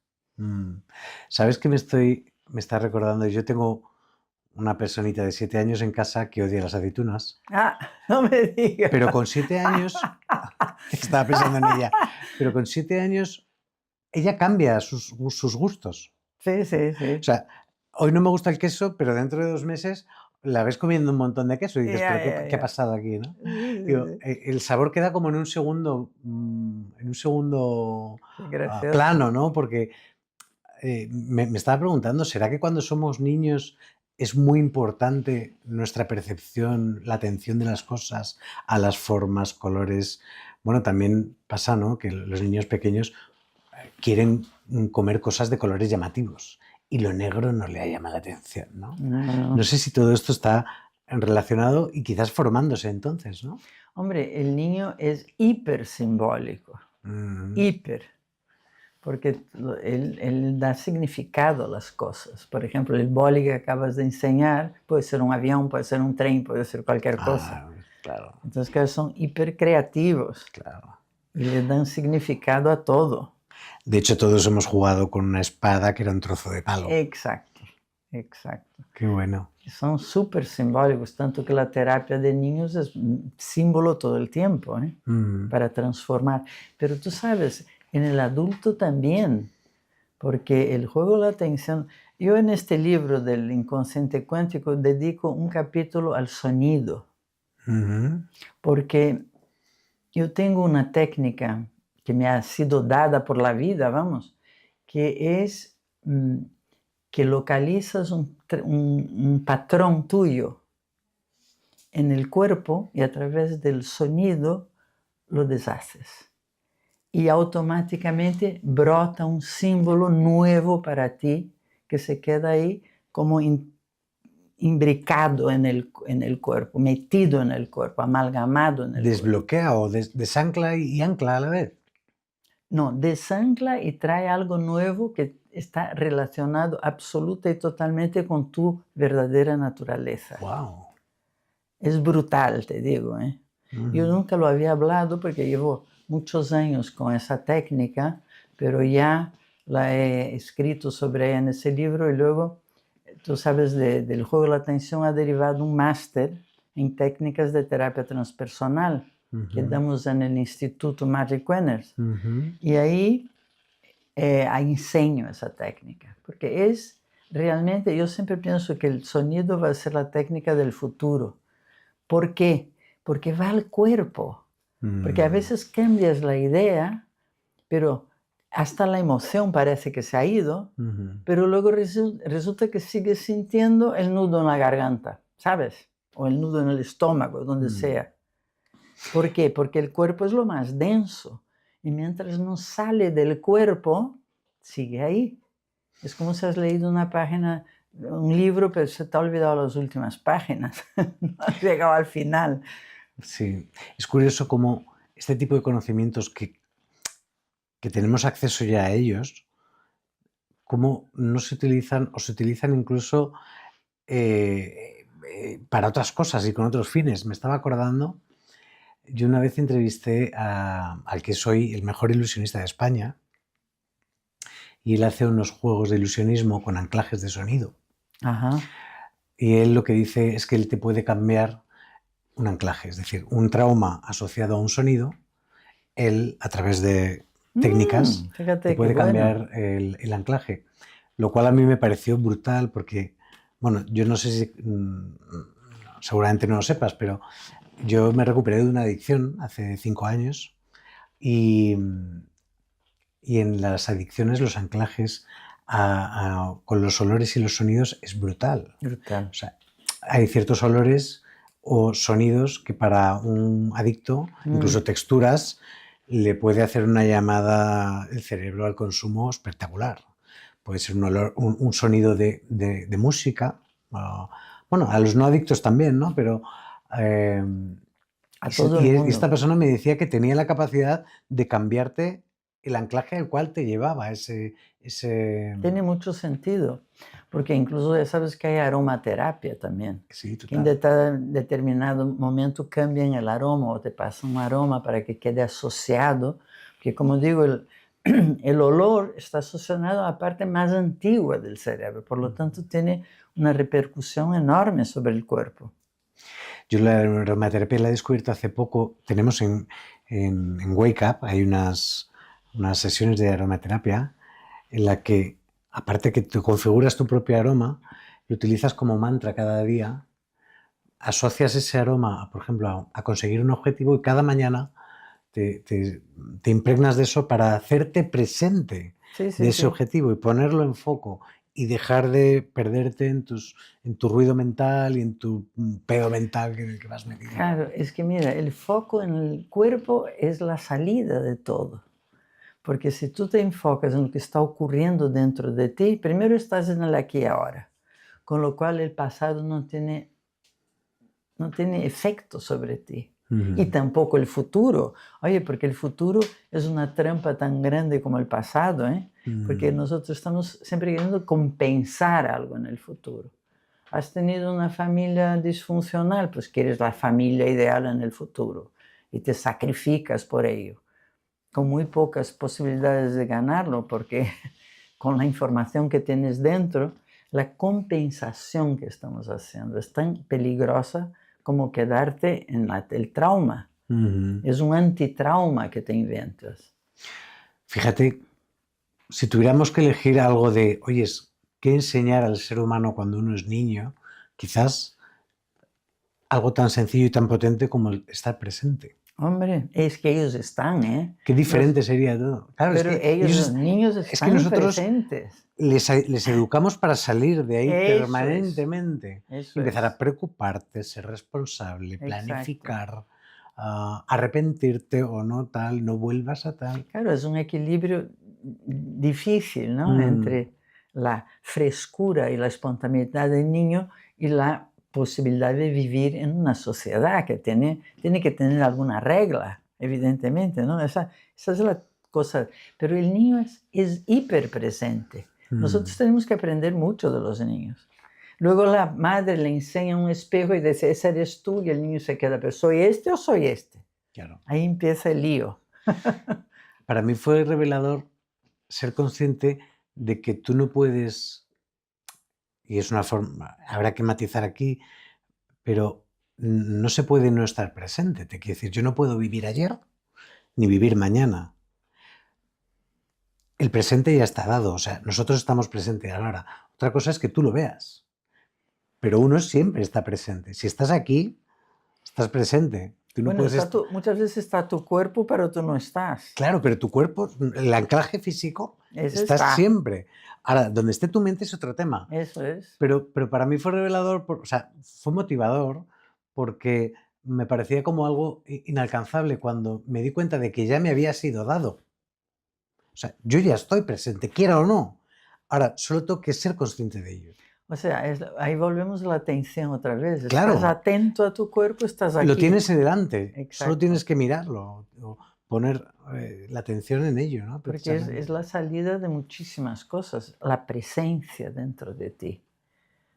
¿Sabes que me está recordando? Yo tengo una personita de 7 años en casa que odia las aceitunas,
Ah, no me digas.
pero con 7 años, estaba pensando en ella, pero con 7 años ella cambia sus gustos.
Sí, sí, sí.
O sea, hoy no me gusta el queso, pero dentro de 2 meses la ves comiendo un montón de queso y dices,
Ya,
¿pero
ya,
qué ha
ya.
pasado aquí, no?
Sí, sí,
Digo,
sí.
el sabor queda como en un segundo
Qué gracioso.
plano, ¿no? Porque me estaba preguntando, ¿será que cuando somos niños es muy importante nuestra percepción, la atención de las cosas, a las formas, colores? Bueno, también pasa, ¿no? Que los niños pequeños quieren comer cosas de colores llamativos y lo negro no le llama la atención, ¿no?
No.
No sé si todo esto está relacionado y quizás formándose entonces, ¿no?
Hombre, el niño es hiper simbólico, hiper, porque él da significado a las cosas. Por ejemplo, el boli que acabas de enseñar puede ser un avión, puede ser un tren, puede ser cualquier cosa.
claro,
Entonces, claro, son hipercreativos
claro.
y le dan significado a todo.
De hecho, todos hemos jugado con una espada que era un trozo de palo.
Exacto, exacto.
Qué bueno.
Y son súper simbólicos, tanto que la terapia de niños es un símbolo todo el tiempo, ¿eh?
Mm,
Para transformar. Pero tú sabes, en el adulto también, porque el juego de la atención, yo en este libro del inconsciente cuántico dedico un capítulo al sonido,
ujú,
porque yo tengo una técnica que me ha sido dada por la vida, vamos, que es que localizas un patrón tuyo en el cuerpo y a través del sonido lo deshaces. Y automáticamente brota un símbolo nuevo para ti que se queda ahí como imbricado en el cuerpo, metido en el cuerpo, amalgamado en el cuerpo.
Desbloquea o desancla y ancla a la vez.
No, desancla y trae algo nuevo que está relacionado absoluta y totalmente con tu verdadera naturaleza.
Wow.
Es brutal, te digo, ¿eh? Yo nunca lo había hablado porque llevo muchos años con esa técnica, pero ya la he escrito sobre ella en ese libro y luego, tú sabes, del juego de la atención ha derivado un máster en técnicas de terapia transpersonal que damos en el Instituto Magic Winners. Y ahí enseño esa técnica, porque es realmente, yo siempre pienso que el sonido va a ser la técnica del futuro. ¿Por qué? Porque va al cuerpo. Porque a veces cambias la idea, pero hasta la emoción parece que se ha ido, pero luego resulta que sigues sintiendo el nudo en la garganta, ¿sabes? O el nudo en el estómago, donde sea. ¿Por qué? Porque el cuerpo es lo más denso. Y mientras no sale del cuerpo, sigue ahí. Es como si has leído una página, un libro, pero se te ha olvidado las últimas páginas. No has llegado al final.
Sí, es curioso cómo este tipo de conocimientos que tenemos acceso ya a ellos, cómo no se utilizan o se utilizan incluso para otras cosas y con otros fines. Me estaba acordando, yo una vez entrevisté al que soy el mejor ilusionista de España y él hace unos juegos de ilusionismo con anclajes de sonido.
Ajá.
Y él lo que dice es que él te puede cambiar un anclaje, es decir, un trauma asociado a un sonido, él a través de técnicas te
Fíjate
puede
qué bueno.
cambiar el anclaje, lo cual a mí me pareció brutal porque, bueno, yo no sé si, seguramente no lo sepas, pero yo me recuperé de una adicción hace 5 años y en las adicciones los anclajes con los olores y los sonidos es brutal.
Brutal.
O sea, hay ciertos olores o sonidos que para un adicto, incluso texturas, le puede hacer una llamada el cerebro al consumo espectacular. Puede ser un sonido de música, bueno, a los no adictos también, ¿no? Pero
A todo el mundo.
esta persona me decía que tenía la capacidad de cambiarte el anclaje al cual te llevaba ese...
Tiene mucho sentido, porque incluso ya sabes que hay aromaterapia también.
Sí,
Que en determinado momento cambian el aroma o te pasa un aroma para que quede asociado, porque como digo, el olor está asociado a la parte más antigua del cerebro, por lo tanto tiene una repercusión enorme sobre el cuerpo.
Yo la aromaterapia la he descubierto hace poco. Tenemos en Wake Up, hay unas sesiones de aromaterapia en la que, aparte que tú configuras tu propio aroma, lo utilizas como mantra cada día, asocias ese aroma, por ejemplo, a conseguir un objetivo y cada mañana te impregnas de eso para hacerte presente de ese objetivo y ponerlo en foco y dejar de perderte en tu ruido mental y en tu pedo mental que vas metiendo.
Claro, es que mira, el foco en el cuerpo es la salida de todo. Porque si tú te enfocas en lo que está ocurriendo dentro de ti, primero estás en el aquí y ahora, con lo cual el pasado no tiene efecto sobre ti. Y tampoco el futuro. Oye, porque el futuro es una trampa tan grande como el pasado, ¿eh? Porque nosotros estamos siempre queriendo compensar algo en el futuro. has tenido una familia disfuncional, pues quieres la familia ideal en el futuro y te sacrificas por ello, con muy pocas posibilidades de ganarlo, porque con la información que tienes dentro, la compensación que estamos haciendo es tan peligrosa como quedarte en el trauma. Es un antitrauma que te inventas.
Fíjate, si tuviéramos que elegir algo de, oye, ¿qué enseñar al ser humano cuando uno es niño? Quizás algo tan sencillo y tan potente como el estar presente.
Hombre, es que ellos están, ¿eh?
Qué diferente sería todo. Claro,
Pero
es que
ellos, los niños
es que
están
nosotros
presentes.
les educamos para salir de ahí
Eso es,
permanentemente.
eso
Empezar a
es.
preocuparte, ser responsable,
Exacto.
planificar, arrepentirte o no tal, no vuelvas a tal.
Claro, es un equilibrio difícil, ¿no?
Mm,
Entre la frescura y la espontaneidad del niño y la posibilidad de vivir en una sociedad que tiene que tener alguna regla, evidentemente, ¿no? Esa es la cosa. Pero el niño es hiperpresente. Nosotros tenemos que aprender mucho de los niños. Luego la madre le enseña un espejo y dice, ese eres tú, y el niño se queda, pero ¿soy este o soy este?
claro.
Ahí empieza el lío.
Para mí fue revelador ser consciente de que tú no puedes, y es una forma, habrá que matizar aquí, pero no se puede no estar presente. Te quiero decir, yo no puedo vivir ayer ni vivir mañana. El presente ya está dado, o sea, nosotros estamos presentes ahora. Otra cosa es que tú lo veas, pero uno siempre está presente. Si estás aquí, estás presente. Tú no
Bueno,
puedes
muchas veces está tu cuerpo, pero tú no estás.
Claro, pero tu cuerpo, el anclaje físico,
Ese
estás
está.
siempre. Ahora, donde esté tu mente es otro tema.
Eso es.
Pero para mí fue revelador, o sea, fue motivador, porque me parecía como algo inalcanzable cuando me di cuenta de que ya me había sido dado. O sea, yo ya estoy presente, quiera o no. Ahora, solo tengo que ser consciente de ello.
O sea, ahí volvemos a la atención otra vez.
Claro.
Estás atento a tu cuerpo, estás aquí.
Lo tienes delante, solo
Exacto.
tienes que mirarlo, o poner la atención en ello, ¿no?
Porque es la salida de muchísimas cosas, la presencia dentro de ti.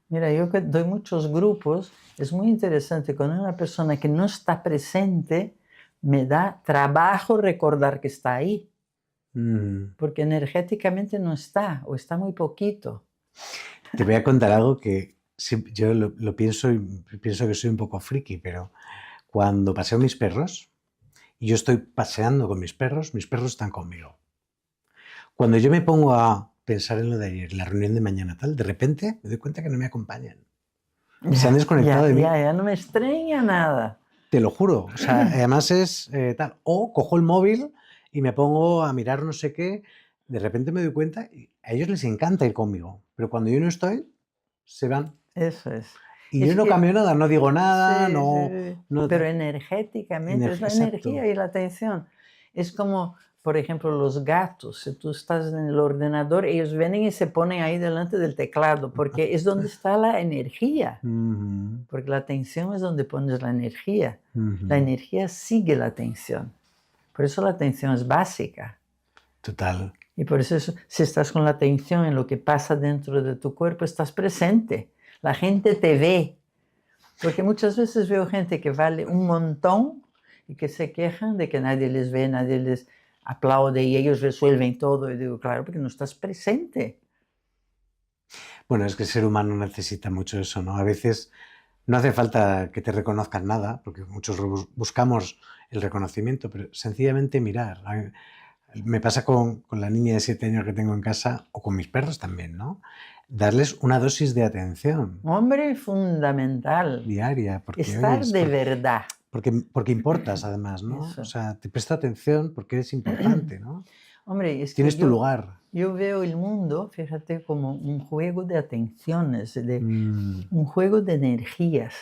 Mira, yo que doy muchos grupos, es muy interesante. Cuando hay una persona que no está presente, me da trabajo recordar que está ahí. Porque energéticamente no está, o está muy poquito.
Te voy a contar algo que yo lo pienso y pienso que soy un poco friki, pero cuando paseo mis perros y yo estoy paseando con mis perros están conmigo. Cuando yo me pongo a pensar en lo de ayer, la reunión de mañana, tal, de repente me doy cuenta que no me acompañan. Se han desconectado de mí.
Ya no me extraña nada.
Te lo juro. O sea, además es tal. O cojo el móvil y me pongo a mirar no sé qué. De repente me doy cuenta y a ellos les encanta ir conmigo. Pero cuando yo no estoy, se van.
Eso es.
Y
Es
yo no
que-
cambio nada, no digo nada,
Sí,
no,
sí.
no-
Pero energéticamente, es la
Exacto.
energía y la atención. Es como, por ejemplo, los gatos. Si tú estás en el ordenador, ellos vienen y se ponen ahí delante del teclado, porque es donde está la energía.
Ujú,
Porque la atención es donde pones la energía.
ujú.
La energía sigue la atención. Por eso la atención es básica.
Total.
Y por eso, si estás con la atención en lo que pasa dentro de tu cuerpo, estás presente. La gente te ve. Porque muchas veces veo gente que vale un montón y que se quejan de que nadie les ve, nadie les aplaude y ellos resuelven todo. Y digo, claro, porque no estás presente.
Bueno, es que el ser humano necesita mucho eso, ¿no? A veces no hace falta que te reconozcan nada, porque muchos buscamos el reconocimiento, pero sencillamente mirar. Me pasa con la niña de 7 años que tengo en casa, o con mis perros también, ¿no? Darles una dosis de atención
Hombre, fundamental.
diaria, porque,
Estar
oye,
de verdad.
porque importas además, ¿no?
Eso.
O sea, te presto atención porque eres importante, ¿no?
Hombre, es que
Tienes tu lugar.
yo veo el mundo, fíjate, como un juego de atenciones,
Mm,
un juego de energías.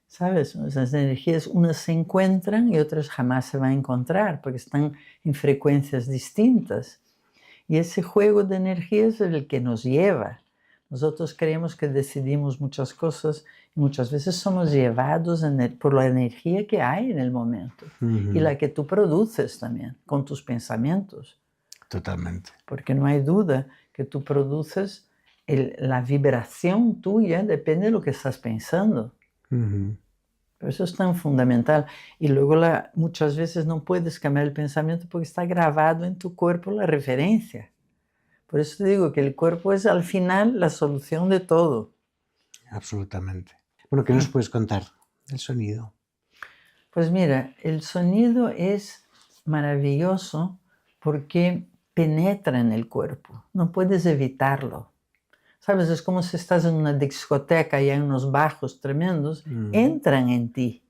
¿Sabes? Esas energías, unas se encuentran y otras jamás se van a encontrar porque están en frecuencias distintas. Y ese juego de energías es el que nos lleva. Nosotros creemos que decidimos muchas cosas y muchas veces somos llevados por la energía que hay en el momento
ujú,
y la que tú produces también con tus pensamientos.
totalmente.
Porque no hay duda que tú produces la vibración tuya depende de lo que estás pensando.
Ujú.
Por eso es tan fundamental. Y luego muchas veces no puedes cambiar el pensamiento porque está grabado en tu cuerpo la referencia. Por eso te digo que el cuerpo es al final la solución de todo.
Absolutamente. Bueno, ¿qué nos puedes contar del sonido?
Pues mira, el sonido es maravilloso porque penetra en el cuerpo, no puedes evitarlo. ¿Sabes? Es como si estás en una discoteca y hay unos bajos tremendos, entran en ti.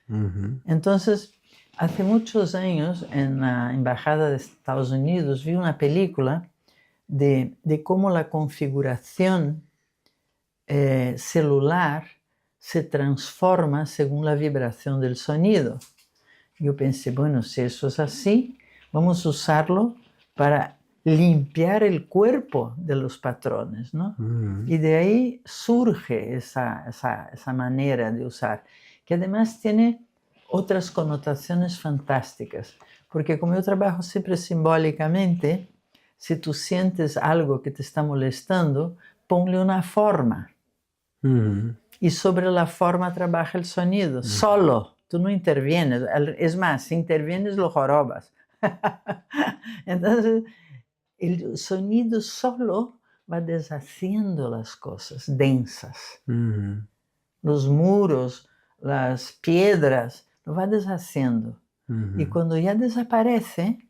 Ujú.
Entonces, hace muchos años en la Embajada de Estados Unidos vi una película de cómo la configuración celular se transforma según la vibración del sonido. Yo pensé, bueno, si eso es así, vamos a usarlo para limpiar el cuerpo de los patrones, ¿no? Y de ahí surge esa manera de usar, que además tiene otras connotaciones fantásticas, porque como yo trabajo siempre simbólicamente, si tú sientes algo que te está molestando, ponle una forma.
Ujú.
Y sobre la forma trabaja el sonido, solo, tú no intervienes. Es más, si intervienes lo jorobas. Entonces, el sonido solo va deshaciendo las cosas densas.
Ujú.
Los muros, las piedras, lo va deshaciendo. Y
Ujú.
cuando ya desaparece,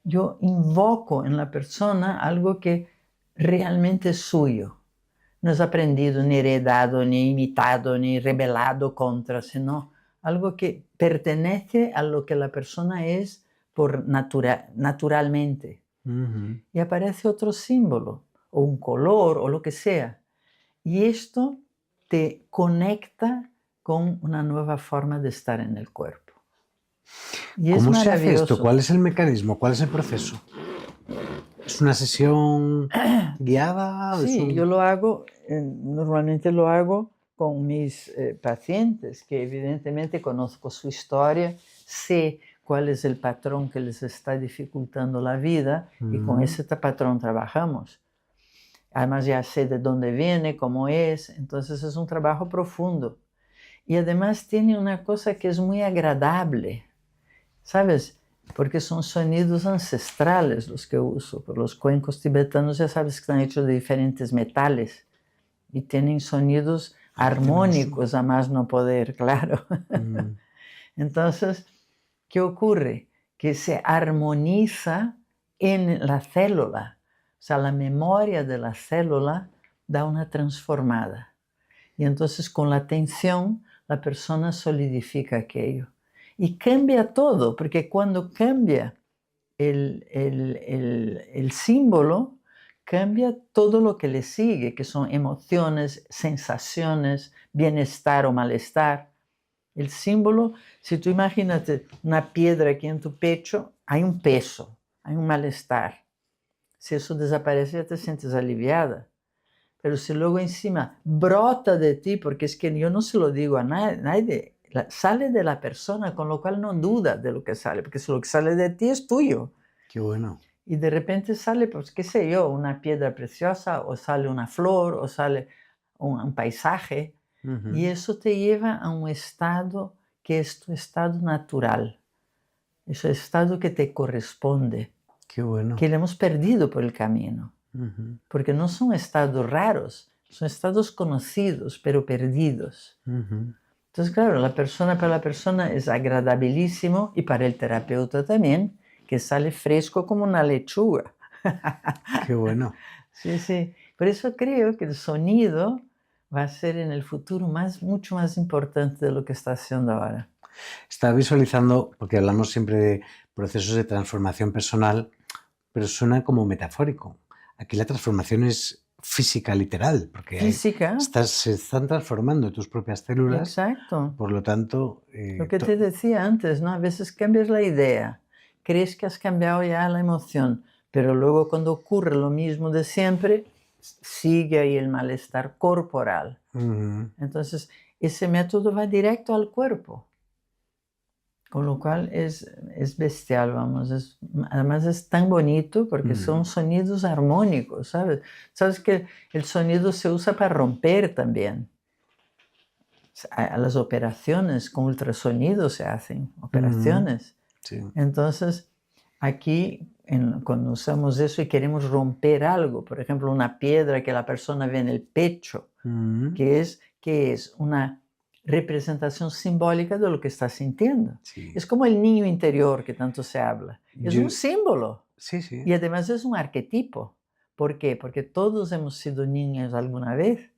yo invoco en la persona algo que realmente es suyo. No es aprendido, ni heredado, ni imitado, ni rebelado contra, sino algo que pertenece a lo que la persona es por naturalmente.
Ujú.
Y aparece otro símbolo, o un color, o lo que sea. Y esto te conecta con una nueva forma de estar en el cuerpo. Y es
¿Cómo se hace esto?
maravilloso.
¿Cuál es el mecanismo? ¿Cuál es el proceso? ¿Es una sesión guiada?
Sí, yo lo hago, normalmente lo hago con mis pacientes, que evidentemente conozco su historia, sé cuál es el patrón que les está dificultando la vida y con ese patrón trabajamos. Además ya sé de dónde viene, cómo es, entonces es un trabajo profundo. Y además tiene una cosa que es muy agradable, ¿sabes? Porque son sonidos ancestrales los que uso. Por los cuencos tibetanos ya sabes que están hechos de diferentes metales y tienen sonidos armónicos a más no poder, claro.
Mm.
Entonces, ¿qué ocurre? Que se armoniza en la célula. O sea, la memoria de la célula da una transformada. Y entonces con la atención la persona solidifica aquello. Y cambia todo, porque cuando cambia el símbolo, cambia todo lo que le sigue, que son emociones, sensaciones, bienestar o malestar. El símbolo, si tú imagínate una piedra aquí en tu pecho, hay un peso, hay un malestar. Si eso desaparece, ya te sientes aliviada. Pero si luego encima brota de ti, porque es que yo no se lo digo a nadie, sale de la persona, con lo cual no duda de lo que sale, porque si lo que sale de ti es tuyo.
Qué bueno.
Y de repente sale, pues qué sé yo, una piedra preciosa, o sale una flor, o sale un paisaje, y
Ujú.
eso te lleva a un estado que es tu estado natural, es el estado que te corresponde,
Qué bueno.
que le hemos perdido por el camino.
Ujú.
Porque no son estados raros, son estados conocidos, pero perdidos.
Ujú.
Entonces, claro, para la persona es agradabilísimo y para el terapeuta también, que sale fresco como una lechuga.
Qué bueno.
Sí, sí. Por eso creo que el sonido va a ser en el futuro mucho más importante de lo que está haciendo ahora.
Estaba visualizando, porque hablamos siempre de procesos de transformación personal, pero suena como metafórico. Aquí la transformación es física, literal, porque
Física,
se están transformando tus propias células,
exacto.
por lo tanto,
Lo que te decía antes, ¿no? A veces cambias la idea, crees que has cambiado ya la emoción, pero luego cuando ocurre lo mismo de siempre, sigue ahí el malestar corporal. Entonces, ese método va directo al cuerpo. Con lo cual es bestial, vamos. Además es tan bonito porque son sonidos armónicos, ¿sabes? Sabes que el sonido se usa para romper también. A las operaciones con ultrasonido se hacen operaciones.
Sí.
Entonces, aquí cuando usamos eso y queremos romper algo, por ejemplo, una piedra que la persona ve en el pecho, que es una representación simbólica de lo que está sintiendo.
Sí.
Es como el niño interior que tanto se habla. Es un símbolo.
Sí, sí.
Y además es un arquetipo. ¿Por qué? Porque todos hemos sido niños alguna vez.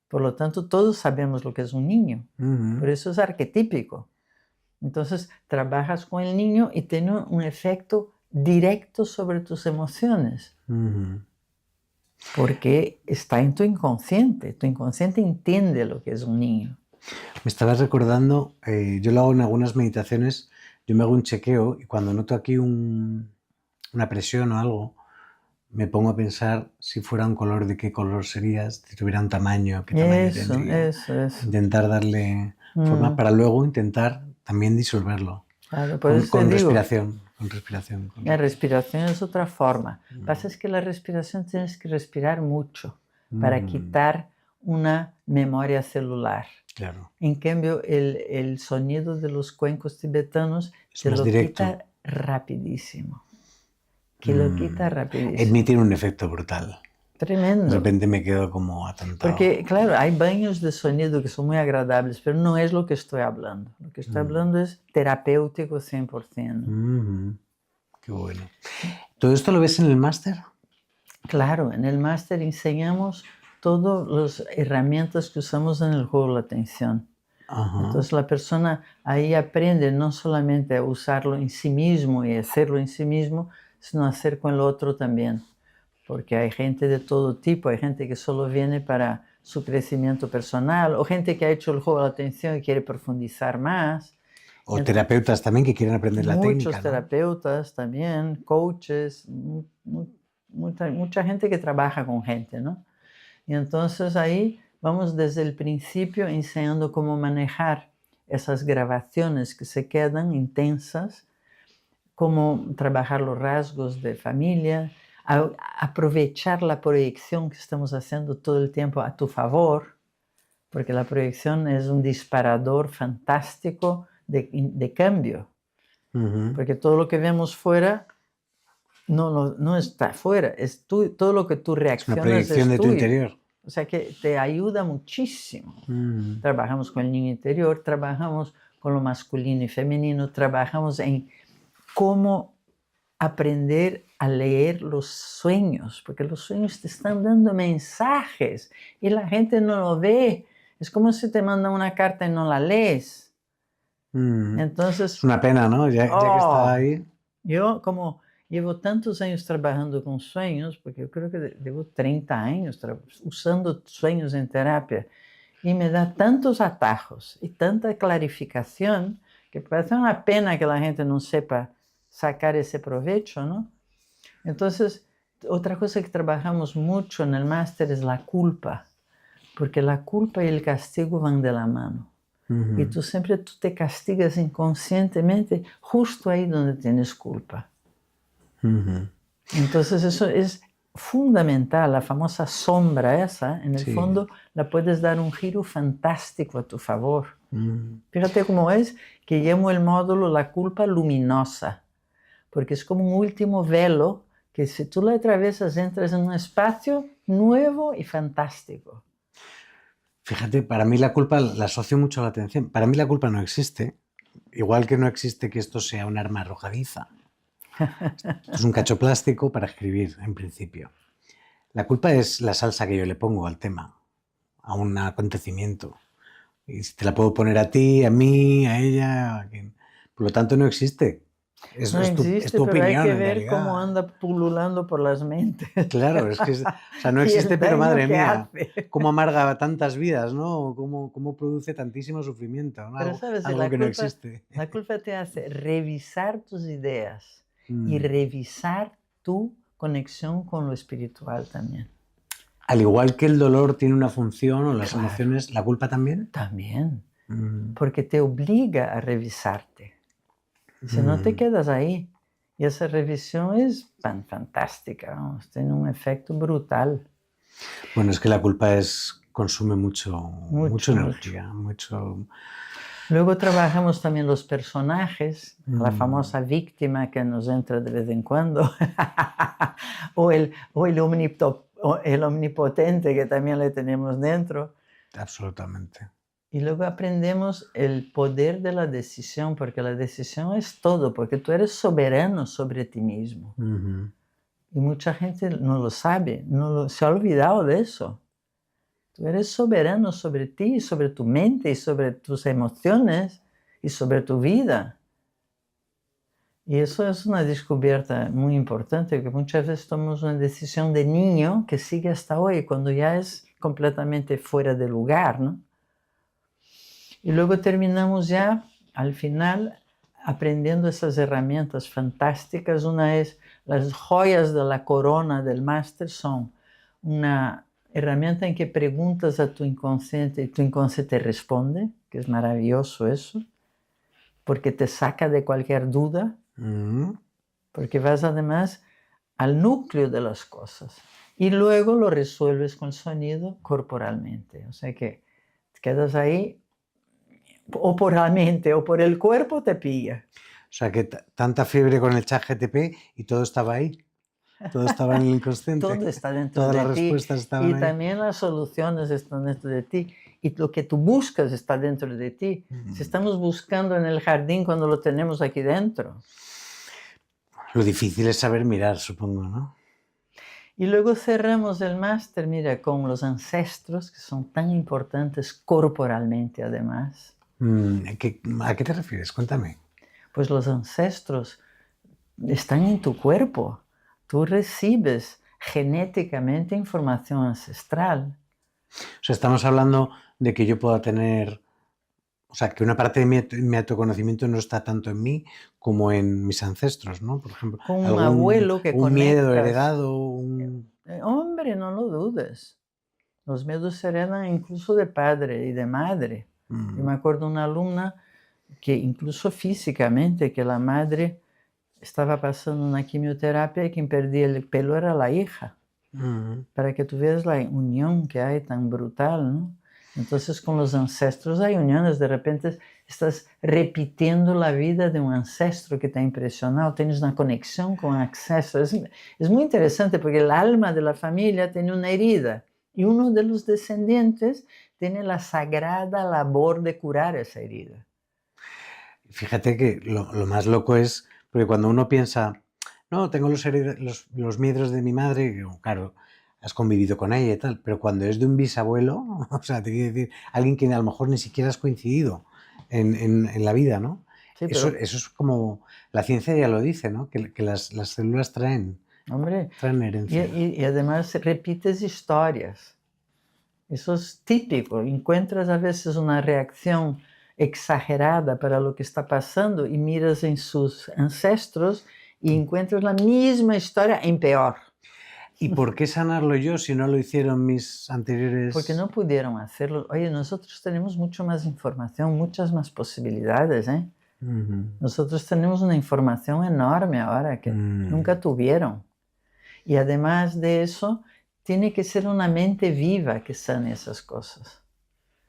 Por lo tanto, todos sabemos lo que es un niño. Por eso es arquetípico. Entonces, trabajas con el niño y tiene un efecto directo sobre tus emociones. Porque está en tu inconsciente. Tu inconsciente entiende lo que es un niño.
Me estabas recordando, yo lo hago en algunas meditaciones, yo me hago un chequeo y cuando noto aquí una presión o algo, me pongo a pensar si fuera un color, de qué color serías, si tuviera un tamaño, qué tamaño tendría.
Eso.
Intentar darle forma para luego intentar también disolverlo.
Claro,
con respiración.
La respiración es otra forma. Lo que pasa es que la respiración tienes que respirar mucho para quitar una memoria celular.
Claro.
En cambio, el sonido de los cuencos tibetanos
es más directo.
Quita rapidísimo. Lo quita rapidísimo.
En mí tiene un efecto brutal.
Tremendo.
De repente me quedo como atontado.
Porque, claro, hay baños de sonido que son muy agradables, pero no es lo que estoy hablando. Lo que estoy hablando es terapéutico 100%.
Qué bueno. ¿Todo esto lo ves en el máster?
Claro, en el máster enseñamos todas las herramientas que usamos en el juego de la atención. Entonces la persona ahí aprende no solamente a usarlo en sí mismo y hacerlo en sí mismo, sino hacer con el otro también. Porque hay gente de todo tipo, hay gente que solo viene para su crecimiento personal, o gente que ha hecho el juego de la atención y quiere profundizar más.
O terapeutas también que quieren aprender la técnica.
Muchos terapeutas también, coaches, mucha gente que trabaja con gente, ¿no? Y entonces ahí vamos desde el principio enseñando cómo manejar esas grabaciones que se quedan intensas, cómo trabajar los rasgos de familia, aprovechar la proyección que estamos haciendo todo el tiempo a tu favor, porque la proyección es un disparador fantástico de cambio, porque todo lo que vemos fuera no está fuera, es todo lo que tú reaccionas.
Es una proyección de tu interior.
O sea que te ayuda muchísimo. Trabajamos con el niño interior, trabajamos con lo masculino y femenino, trabajamos en cómo aprender a leer los sueños, porque los sueños te están dando mensajes y la gente no lo ve. Es como si te mandan una carta y no la lees. Entonces,
es una pena, ¿no? Ya que está ahí.
Yo como llevo tantos años trabajando con sueños, porque yo creo que llevo 30 años usando sueños en terapia, y me da tantos atajos y tanta clarificación que parece una pena que la gente no sepa sacar ese provecho, ¿no? Entonces, otra cosa que trabajamos mucho en el máster es la culpa, porque la culpa y el castigo van de la mano. Y tú te castigas inconscientemente justo ahí donde tienes culpa. Entonces eso es fundamental, la famosa sombra esa, en el fondo la puedes dar un giro fantástico a tu favor. Fíjate cómo es que llamo el módulo la culpa luminosa, porque es como un último velo que si tú lo atravesas entras en un espacio nuevo y fantástico.
Fíjate, para mí la culpa la asocio mucho a la atención. Para mí la culpa no existe, igual que no existe que esto sea un arma arrojadiza. Esto es un cacho plástico para escribir, en principio. La culpa es la salsa que yo le pongo al tema, a un acontecimiento. Y te la puedo poner a ti, a mí, a ella, a quien. Por lo tanto, no existe. Es tu opinión,
pero hay que
en
ver
realidad.
Cómo anda pululando por las mentes.
Claro, es que no existe, pero madre mía, cómo amarga tantas vidas, ¿no? Cómo produce tantísimo sufrimiento, ¿no?
Pero sabes,
algo que no existe.
La culpa te hace revisar tus ideas y revisar tu conexión con lo espiritual también.
Al igual que el dolor tiene una función o las emociones, ¿la culpa también?
También, porque te obliga a revisarte. Si no te quedas ahí. Y esa revisión es fantástica, vamos, tiene un efecto brutal.
Bueno, es que la culpa consume mucha
Mucho.
energía, mucho...
Luego trabajamos también los personajes, la famosa víctima que nos entra de vez en cuando, o el omnipotente que también le tenemos dentro.
Absolutamente.
Y luego aprendemos el poder de la decisión, porque la decisión es todo, porque tú eres soberano sobre ti mismo. Y mucha gente no lo sabe, se ha olvidado de eso. Tú eres soberano sobre ti, sobre tu mente y sobre tus emociones y sobre tu vida. Y eso es una descubierta muy importante, que muchas veces tomamos una decisión de niño que sigue hasta hoy, cuando ya es completamente fuera de lugar, ¿no? Y luego terminamos ya, al final, aprendiendo esas herramientas fantásticas. Una es, las joyas de la corona del máster son una herramienta en que preguntas a tu inconsciente y tu inconsciente te responde, que es maravilloso eso, porque te saca de cualquier duda, porque vas además al núcleo de las cosas y luego lo resuelves con sonido corporalmente. O sea que te quedas ahí, o por la mente o por el cuerpo te pilla.
O sea que tanta fiebre con el ChatGPT y todo estaba ahí. Todo estaba en el inconsciente.
Todo está dentro
Todas
de
las
ti.
respuestas estaban
Y
ahí.
también las soluciones están dentro de ti. Y lo que tú buscas está dentro de ti. Si estamos buscando en el jardín cuando lo tenemos aquí dentro.
Lo difícil es saber mirar, supongo, ¿no?
Y luego cerramos el máster, mira, con los ancestros, que son tan importantes corporalmente además.
¿A qué te refieres? Cuéntame.
Pues los ancestros están en tu cuerpo. Tú recibes genéticamente información ancestral.
O sea, estamos hablando de que yo pueda tener... O sea, que una parte de mi autoconocimiento no está tanto en mí como en mis ancestros, ¿no? Por ejemplo,
Con un abuelo que
un miedo
conectas.
heredado,
Hombre, no lo dudes. Los miedos se heredan incluso de padre y de madre. Yo me acuerdo de una alumna que incluso físicamente, que la madre estaba pasando una quimioterapia y quien perdía el pelo era la hija. Para que tú veas la unión que hay tan brutal, ¿no? Entonces con los ancestros hay uniones, de repente estás repitiendo la vida de un ancestro que te ha impresionado, tienes una conexión con un ancestro. Es muy interesante porque el alma de la familia tiene una herida y uno de los descendientes tiene la sagrada labor de curar esa herida.
Fíjate que lo más loco es, porque cuando uno piensa, no, tengo los miedos de mi madre, claro, has convivido con ella y tal, pero cuando es de un bisabuelo, o sea, te quiero decir, alguien que a lo mejor ni siquiera has coincidido en la vida, ¿no?
Sí,
Eso es como, la ciencia ya lo dice, ¿no? Que las células traen herencia.
Y además repites historias. Eso es típico. Encuentras a veces una reacción exagerada para lo que está pasando y miras en sus ancestros y encuentras la misma historia en peor.
¿Y por qué sanarlo yo si no lo hicieron mis anteriores?
Porque no pudieron hacerlo. Oye, nosotros tenemos mucho más información, muchas más posibilidades, ¿eh? Nosotros tenemos una información enorme ahora que nunca tuvieron. Y además de eso, tiene que ser una mente viva que sane esas cosas.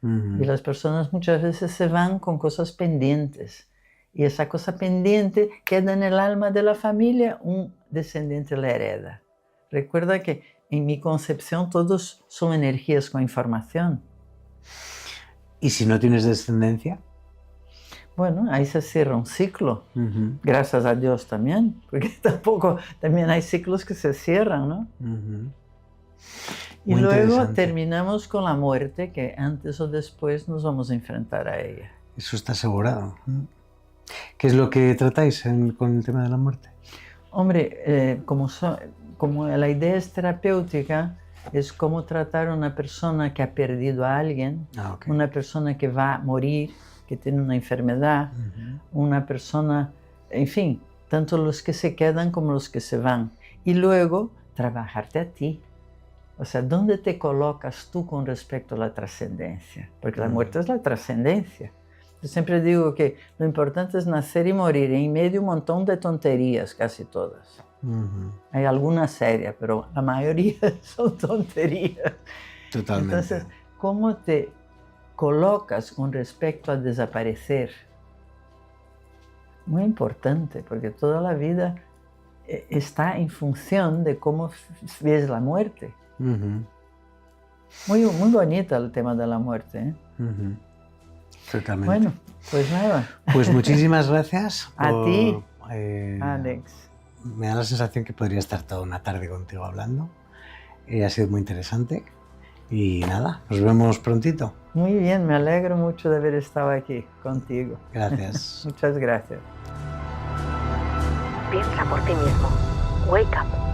Y las personas muchas veces se van con cosas pendientes. Y esa cosa pendiente queda en el alma de la familia, un descendiente la hereda. Recuerda que en mi concepción todos son energías con información.
¿Y si no tienes descendencia?
Bueno, ahí se cierra un ciclo. Gracias a Dios también, porque también hay ciclos que se cierran, ¿no? Y
Muy
luego terminamos con la muerte, que antes o después nos vamos a enfrentar a ella.
Eso está asegurado. ¿Qué es lo que tratáis con el tema de la muerte?
Hombre, como la idea es terapéutica, es cómo tratar a una persona que ha perdido a alguien, una persona que va a morir, que tiene una enfermedad, una persona, en fin, tanto los que se quedan como los que se van. Y luego trabajarte a ti. O sea, ¿dónde te colocas tú con respecto a la trascendencia? Porque la muerte es la trascendencia. Yo siempre digo que lo importante es nacer y morir en medio de un montón de tonterías, casi todas. Hay algunas serias, pero la mayoría son tonterías.
Totalmente.
Entonces, ¿cómo te colocas con respecto a desaparecer? Muy importante, porque toda la vida está en función de cómo ves la muerte. Muy, muy bonito el tema de la muerte, ¿eh?
Totalmente.
Bueno, pues nada.
Pues muchísimas gracias.
A ti,
Alex. Me da la sensación que podría estar toda una tarde contigo hablando. Ha sido muy interesante. Y nada, nos vemos prontito.
Muy bien, me alegro mucho de haber estado aquí contigo.
Gracias.
Muchas gracias.
Piensa por ti mismo. Wake up.